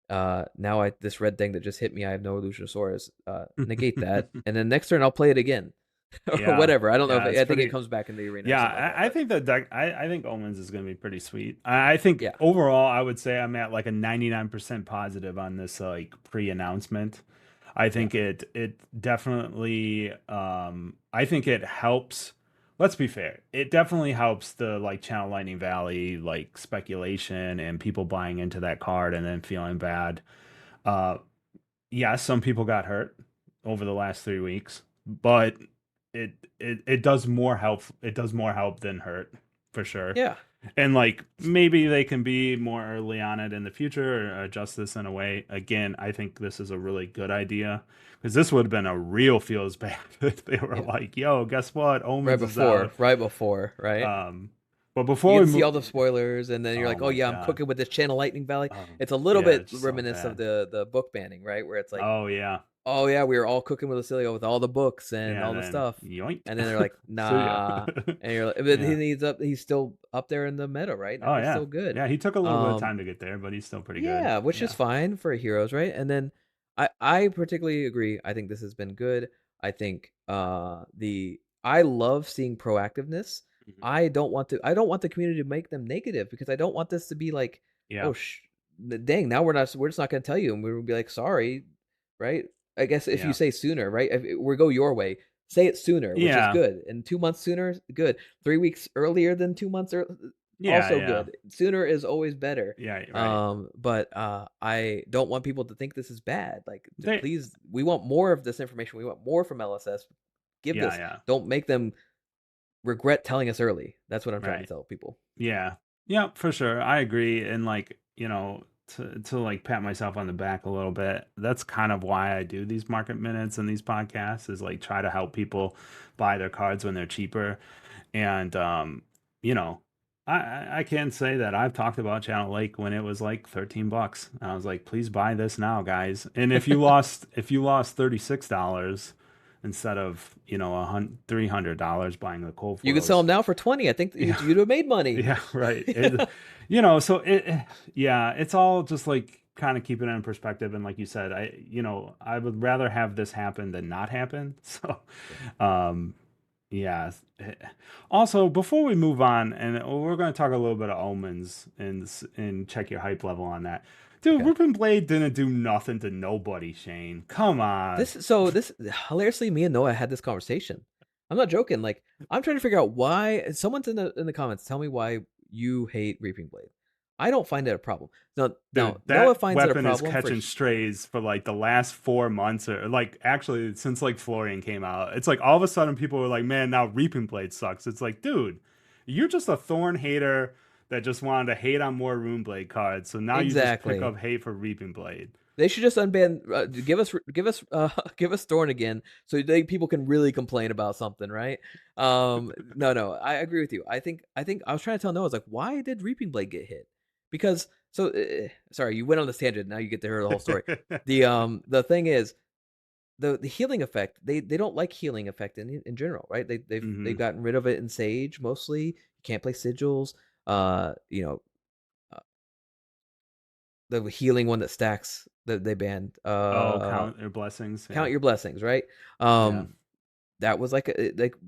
Now I this red thing that just hit me, I have no illusionist auras. Negate that, and then next turn I'll play it again. Or Yeah, whatever. I don't know if yeah. It's I think it pretty. comes back in the arena or Yeah, something like that. I But think the deck. I think Omens is going to be pretty sweet. I think yeah, overall, I would say I'm at like a 99% positive on this like pre-announcement. I yeah, think it definitely. I think it helps. Let's be fair. It definitely helps the like Channel Lightning Valley like speculation and people buying into that card and then feeling bad. Uh, yeah, some people got hurt over the last 3 weeks, but it does more help. It does more help than hurt for sure. yeah. And like maybe they can be more early on it in the future or adjust this in a way. Again, I think this is a really good idea because this would have been a real feels bad if they were Yeah. like, "Yo, guess what? Omens is out." Right before, right? Um, but You before get we to see move, all the spoilers, and then you're oh like, "Oh my yeah, I'm god, cooking with this Channel Lightning Valley." It's a little yeah, bit it's so reminiscent of bad. the book banning, right? Where it's like, Oh yeah, "Oh yeah, we were all cooking with Acilio with all the books and yeah, all and the then stuff," yoink. and then they're like, See ya. "Nah," and you're like, but Yeah. he's still up there in the meta, right? Oh He's yeah. still good. Yeah, he took a little bit of Um, time to get there, but he's still pretty good. Yeah, which is Yeah. fine for heroes, right? And then I particularly agree. I think this has been good. I think the I love seeing proactiveness. Mhm. I don't want the community to make them negative because I don't want this to be like, Yeah. oh dang, now we're just not going to tell you and we're going to be like sorry, right? I guess if you Yeah. say sooner, right? If we go your way, say it sooner, which is Yeah. good. And 2 months sooner, good. 3 weeks earlier than 2 months Yeah, also yeah. good. Sooner is always better. Yeah, right. But I don't want people to think this is bad. Like, They please, we want more of this information. We want more from LSS. Give Yeah, this. yeah. Don't make them regret telling us early. That's what I'm trying to Right. tell people. Yeah. Yeah, for sure. I agree. And like, to like pat myself on the back a little bit. That's kind of why I do these market minutes and these podcasts, is like try to help people buy their cards when they're cheaper. And you know, I can say that I've talked about Channel Lake when it was like $13. And I was like, please buy this now, guys. And if you lost $36 instead of, $300 buying the cold You could sell foils. them now for 20. I think Yeah, you'd have made money. yeah, right. Yeah. So yeah, it's all just like kind of keeping it in perspective. And like you said, I would rather have this happen than not happen. So, Yeah. um, yeah. Also, before we move on, and we're going to talk a little bit of omens and check your hype level on that. Dude, Okay. Rupin Blade didn't do nothing to nobody, Shane. Come on. This hilariously, me and Noah had this conversation. I'm not joking. Like, I'm trying to figure out why. Someone's in the comments. Tell me why you hate Reaping Blade. I don't find it a problem. Now Dude, Noah that finds it a weapon is problem for. catching strays for like the last 4 months, or like actually since like Florian came out. It's like all of a sudden people are like, man, now Reaping Blade sucks. It's like, dude, you're just a Thorn hater that just wanted to hate on more Runeblade cards. So now you just pick Exactly. up hate for Reaping Blade. They should just unban. Give us Thorn again, so people can really complain about something, right? No, I agree with you. I think I was trying to tell Noah, I was like, why did Reaping Blade get hit? Because sorry, you went on this tangent. Now you get to hear the whole story. The thing is, the healing effect. They don't like healing effect in general, right? They've Hmm. gotten rid of it in Sage mostly. You can't play sigils. You know, the healing one that stacks that they banned. Oh, count your blessings. Yeah. Count your blessings, right? Yeah. That was like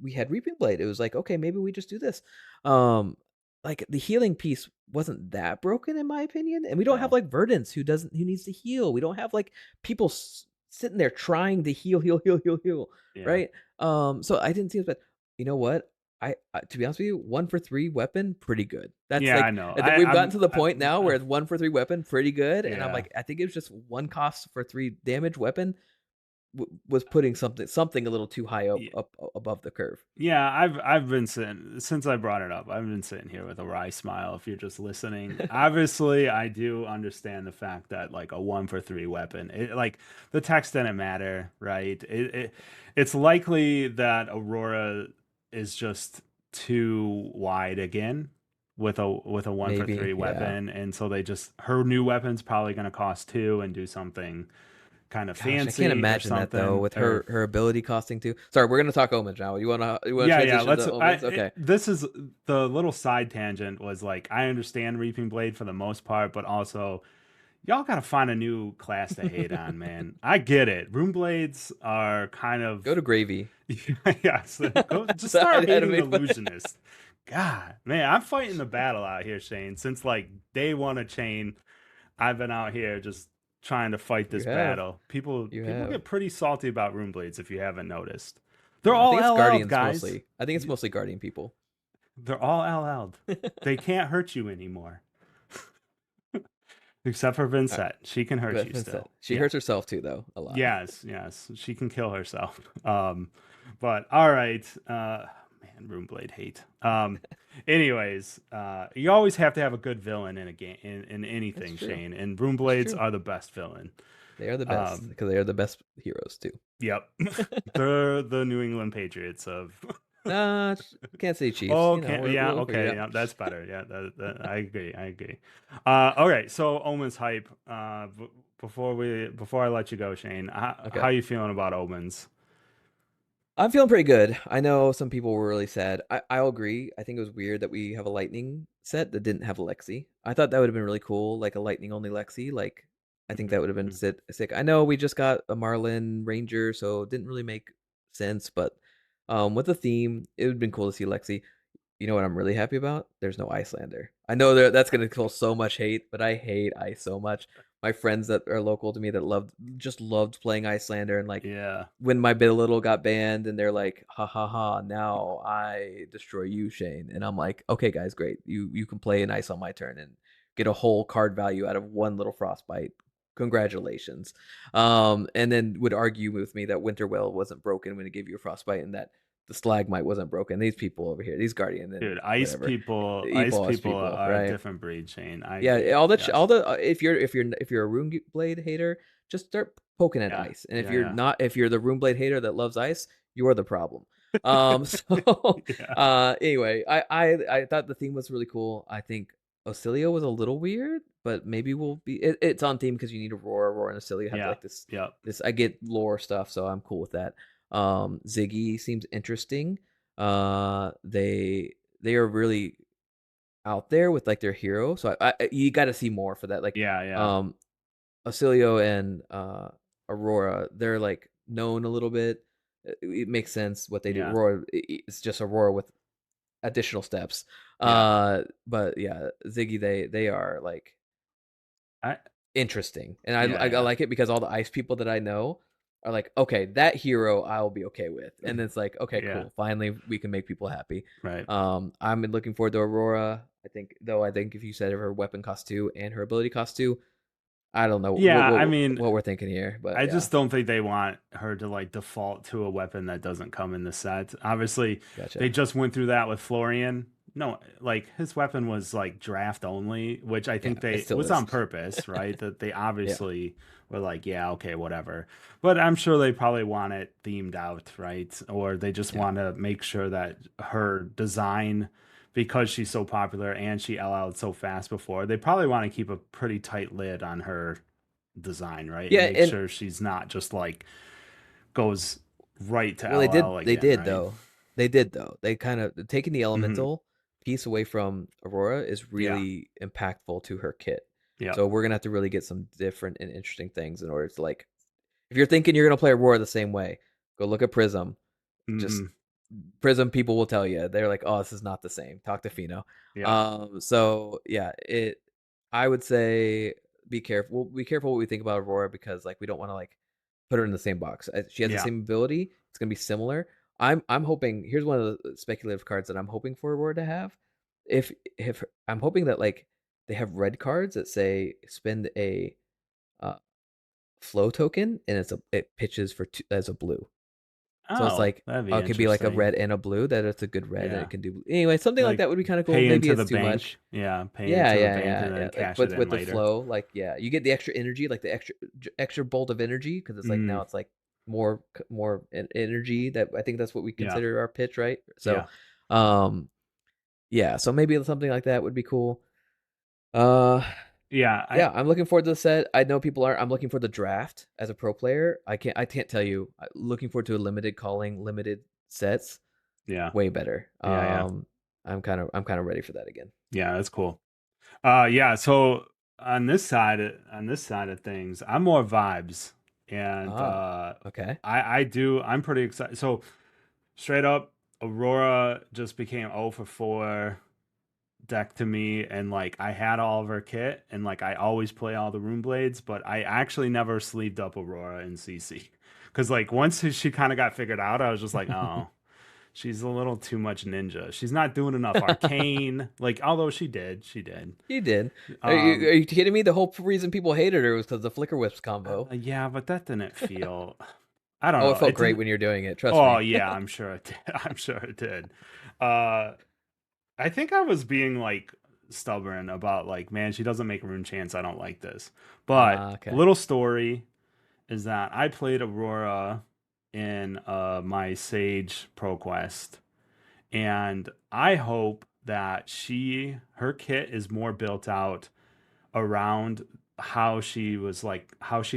we had Reaping Blade. It was like, okay, maybe we just do this. Um, like the healing piece wasn't that broken in my opinion, and we don't have No. like Verdance who needs to heal. We don't have like people sitting there trying to heal, Yeah. right? So I didn't see it, but you know what? To be honest with you, 1 for 3 weapon, pretty good. That's Yeah, I like know. we've gotten to the point now where it's 1 for 3 weapon, pretty good. And I'm Yeah. like, I think it was just 1 cost for 3 damage weapon was putting something a little too high up above the curve. Yeah, I've been sitting since I brought it up. I've been sitting here with a wry smile. If you're just listening, obviously I do understand the fact that like a 1 for 3 weapon, like the text didn't matter, right? It's likely that Aurora is just too wide again with a one for Maybe, three yeah. weapon, and so they just her new weapon's probably going to cost 2 and do something kind of Gosh, I can't fancy or imagine that though something with or her ability costing too. Sorry, we're gonna talk Omens now. You wanna yeah, yeah. transition Let's. to Omens? Okay. This is the little side tangent was like I understand Reaping Blade for the most part, but also y'all gotta find a new class to hate on, man. I get it. Rune Blades are kind Go of to Gravy. yeah. So go just So I start had to hating make fun. Illusionist. God, man, I'm fighting the battle out here, Shane. Since like day one of Chain, I've been out here just trying to fight You this have. battle. People You people have. get pretty salty about Rune Blades if you haven't noticed. They're Yeah, I all think it's LL'd, Guardians guys. mostly. I think it's mostly Guardian people. They're all LL'd. They can't hurt you anymore. Except for Alright, Vincent. She can hurt but you Vincent, still. she Yeah. hurts herself too, though, a lot. Yes, yes. She can kill herself. But all right. Man, Runeblade hate. Anyways, you always have to have a good villain in a game in That's anything, true. Shane. And That's Runeblades true. are the best villain. They are the best Um, because they are the best heroes too. yep. They're the New England Patriots of Can't say Chiefs. Oh, You know, can yeah, we'll figure it okay, out. yeah, that's better. Yeah, I agree. I agree. All right, so Omens hype. Before I let you go, Shane, how Okay. you feeling about Omens? I'm feeling pretty good. I know some people were really sad. I'll agree. I think it was weird that we have a lightning set that didn't have a Lexi. I thought that would have been really cool, like a lightning only Lexi. Like I think that would have been Mhm. sick. I know we just got a Marlin Ranger, so it didn't really make sense, but with the theme, it would have been cool to see Lexi. You know what I'm really happy about? There's no Icelander. I know that's gonna kill so much hate, but I hate ice so much. My friends that are local to me that loved playing Icelander, and like Yeah, when my bit little got banned, and they're like, ha ha ha, now I destroy you, Shane. And I'm like, okay, guys, great. You can play an ice on my turn and get a whole card value out of one little frostbite. Congratulations. And then would argue with me that Winterwell wasn't broken when it gave you a frostbite, and that the stalagmite wasn't broken. These people over here, these guardian and Dude, whatever, ice evil people people, are a right? different breed, Shane. I Yeah, agree. all Yes. the if you're a rune blade hater, just start poking at Yeah. ice. And if Yeah. you're Yeah. not, if you're the rune blade hater that loves ice, you are the problem. So Yeah. anyway, I thought the theme was really cool. I think Ocilio was a little weird, but maybe we'll be it's on theme because you need Aurora and Ocilio have Yeah. like this Yep. I get lore stuff, so I'm cool with that. Ziggy seems interesting. They are really out there with like their hero. So you got to see more for that. Like Yeah. Yeah. um Ocilio and Aurora, they're like known a little bit. It makes sense what they do. Yeah. Aurora, it's just Aurora with additional steps. Yeah. But yeah, Ziggy, they are like I interesting, and yeah. I Yeah. like it because all the ice people that I know are like, okay, that hero I'll be okay with, and it's like, okay, Yeah. cool, finally we can make people happy. Right. I'm looking forward to Aurora. I think if you said her weapon cost 2 and her ability cost 2, I don't know Yeah. I mean, what we're thinking here, but I yeah, just don't think they want her to like default to a weapon that doesn't come in the set. Obviously, they gotcha. just went through that with Florian. No, like his weapon was like draft only, which I Yeah, think it they still was is. on purpose, right? That they Yeah, obviously were like, yeah, okay, whatever. But I'm sure they probably want it themed out, right? Or they just yeah, want to make sure that her design, because she's so popular and she LL'd so fast before, they probably want to keep a pretty tight lid on her design, right? And yeah, make and sure she's not just like goes right to well, LL they again, did right? though. They kind of taking the Hmm. elemental piece away from Aurora is Yeah. really impactful to her kit. Yep. So we're gonna have to really get some different and interesting things in order to like. If you're thinking you're gonna play Aurora the same way, go look at Prism. Just Hmm. Prism people will tell you they're like, oh, this is not the same. Talk to Fino. Yep. So yeah, it. I would say be careful. Be careful what we think about Aurora because like we don't want to like put her in the same box. She has the Yeah. same ability. It's gonna be similar. I'm hoping. Here's one of the speculative cards that I'm hoping for Aurora to have. If I'm hoping that like they have red cards that say spend a uh, flow token and it pitches for two, as a blue. So it's Oh, like, that'd oh, be it could be like a interesting. red and a blue. That it's a good red, and Yeah. it can do anyway. Something like Like that would be kind of cool. pay Maybe into the it's too bank. much. Yeah. Pay Yeah, into the yeah, bank yeah, and yeah. then Like cash it in with the later. flow, like yeah, you get the extra energy, like the extra bolt of energy, because it's like Mm. now it's like more energy. That I think that's what we Yeah. consider our pitch, right? So, Yeah. um, yeah. So maybe something like that would be cool. Uh, Yeah. yeah, I'm looking forward to the set. I know people are. I'm looking for the draft as a pro player. I can't tell you. Looking forward to a limited calling, limited sets. Yeah. Way better. Yeah. Yeah. I'm kind of ready for that again. Yeah. That's cool. Yeah, so on this side of things, I'm more vibes. And Ah, okay. I'm pretty excited. So straight up, Aurora just became 0 for 4 deck to me, and like I had all of her kit, and like I always play all the rune blades, but I actually never sleeved up Aurora in CC. Cause like once she kind of got figured out, I was just like, oh, she's a little too much ninja. She's not doing enough arcane. Like, although she did. You did. Um, Are you kidding me? The whole reason people hated her was because the flicker whips combo. yeah, but that didn't feel. I don't Oh, it know. felt It great didn't. when you're doing it. Trust Oh me. yeah, I'm sure it did. I'm sure it did. Uh, I think I was being like stubborn about like, man, she doesn't make rune chance. I don't like this. But Okay. little story is that I played Aurora in my Sage Pro Quest, and I hope that her kit is more built out around how she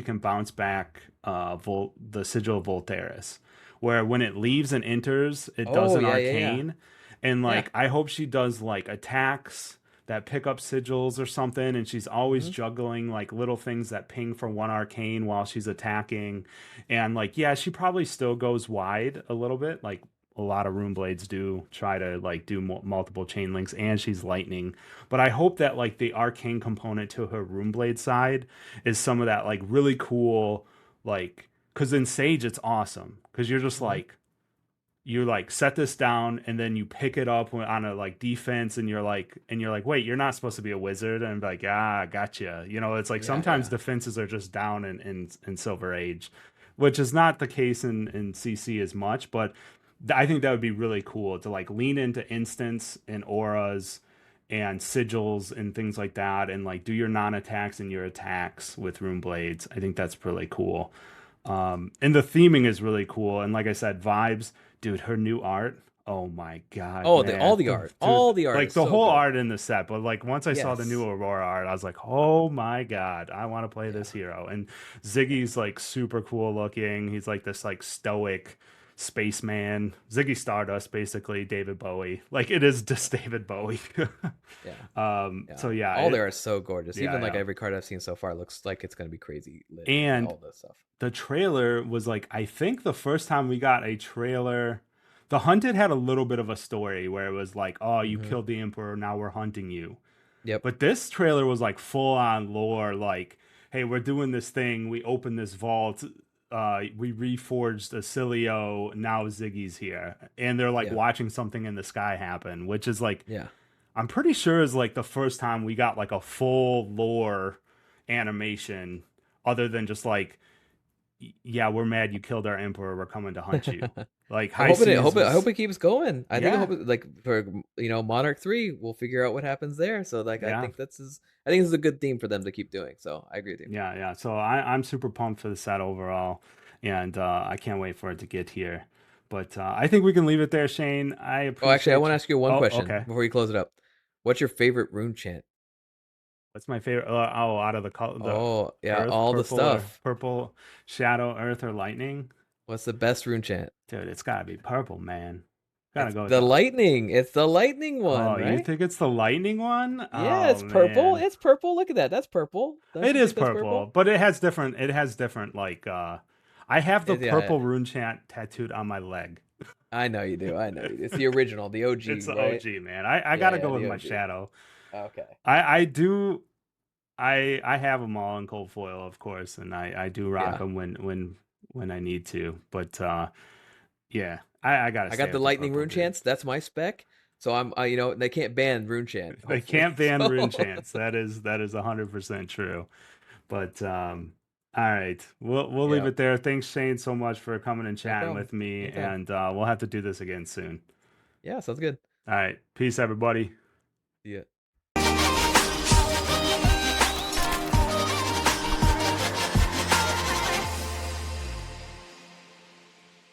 can bounce back the sigil of Volteris, where when it leaves and enters it does Oh an yeah, yeah, yeah, arcane, and yeah. like I hope she does like attacks that pick up sigils or something, and she's always Hmm. juggling like little things that ping for one arcane while she's attacking. And like, yeah, she probably still goes wide a little bit, like a lot of rune blades do try to like do multiple chain links, and she's lightning. But I hope that like the arcane component to her Runeblade side is some of that like really cool, like, because in Sage it's awesome because you're just Hmm. like you like set this down and then you pick it up on a like defense, and you're like, wait, you're not supposed to be a wizard, and be like, ah, gotcha. You know, it's like Yeah, sometimes yeah. defenses are just down in Silver Age, which is not the case in CC as much, but I think that would be really cool to like lean into instants and auras and sigils and things like that, and like do your non-attacks and your attacks with rune blades. I think that's really cool. And the theming is really cool. And like I said, vibes, dude, her new art. Oh my God, Oh, man. all Dude, the art like is the so whole good. art in the set, but like once I saw the new Yes. Aurora art, I was like, oh my God, I want to play Yeah. this hero. And Yeah. Ziggy's like super cool looking. He's like this like stoic spaceman. Ziggy Stardust, basically, David Bowie. Like it is just David Bowie. Yeah. So Yeah. yeah, All there is so gorgeous. yeah, Even like yeah. every card I've seen so far looks like it's gonna be crazy lit. Like And all this stuff. the trailer was like, I think the first time we got a trailer, the Hunted had a little bit of a story where it was like, oh, you Mm-hmm. killed the Emperor, now we're hunting you. Yep. But this trailer was like full on lore, like, hey, we're doing this thing, we opened this vault, we reforged Acilio, now Ziggy's here. And they're like Yeah. watching something in the sky happen, which is like, Yeah. I'm pretty sure is like the first time we got like a full lore animation other than just like, yeah, we're mad you killed our emperor. We're coming to hunt you. Like I'm High hoping Seas I hope was, it keeps going. I think I yeah, hope it, like for Monarch 3, we'll figure out what happens there. So like yeah, I think this is a good theme for them to keep doing. So I agree with you. yeah, yeah. So I'm super pumped for the set overall, and I can't wait for it to get here. But I think we can leave it there, Shane. I Oh, actually, I want appreciate to you. ask you one Oh, question okay. before you close it up. What's your favorite rune chant? What's my favorite? Oh, out of the Oh, yeah, Earth, all the purple or stuff. purple, shadow, Earth or lightning, What's the best rune chant? dude. It's gotta be purple, man. Gotta It's go with the the. lightning. It's the lightning Oh, one, you right? think it's the lightning one? Yeah, Oh it's purple. man. It's purple. Look at that. That's purple. Don't It you is think that's purple, purple? but it has different like I have the Yeah, purple rune chant tattooed on my leg. I know you do. I know you do. It's the original, the It's OG, the right? OG, man. I Yeah, gotta yeah, go with the my OG. shadow. Okay. I do I have them all in cold foil, of course, and I do rock Yeah. them when I need to. But yeah, I gotta I stay got the with the lightning purple, rune dude. chants. That's my spec. So they can't ban rune chant, They hopefully. can't ban rune So chants. That is 100% true. But all right, we'll leave yeah, it there. Thanks, Shane, so much for coming and no chatting problem. with me, Anytime. and we'll have to do this again soon. Yeah, sounds good. All right, peace, everybody. See ya.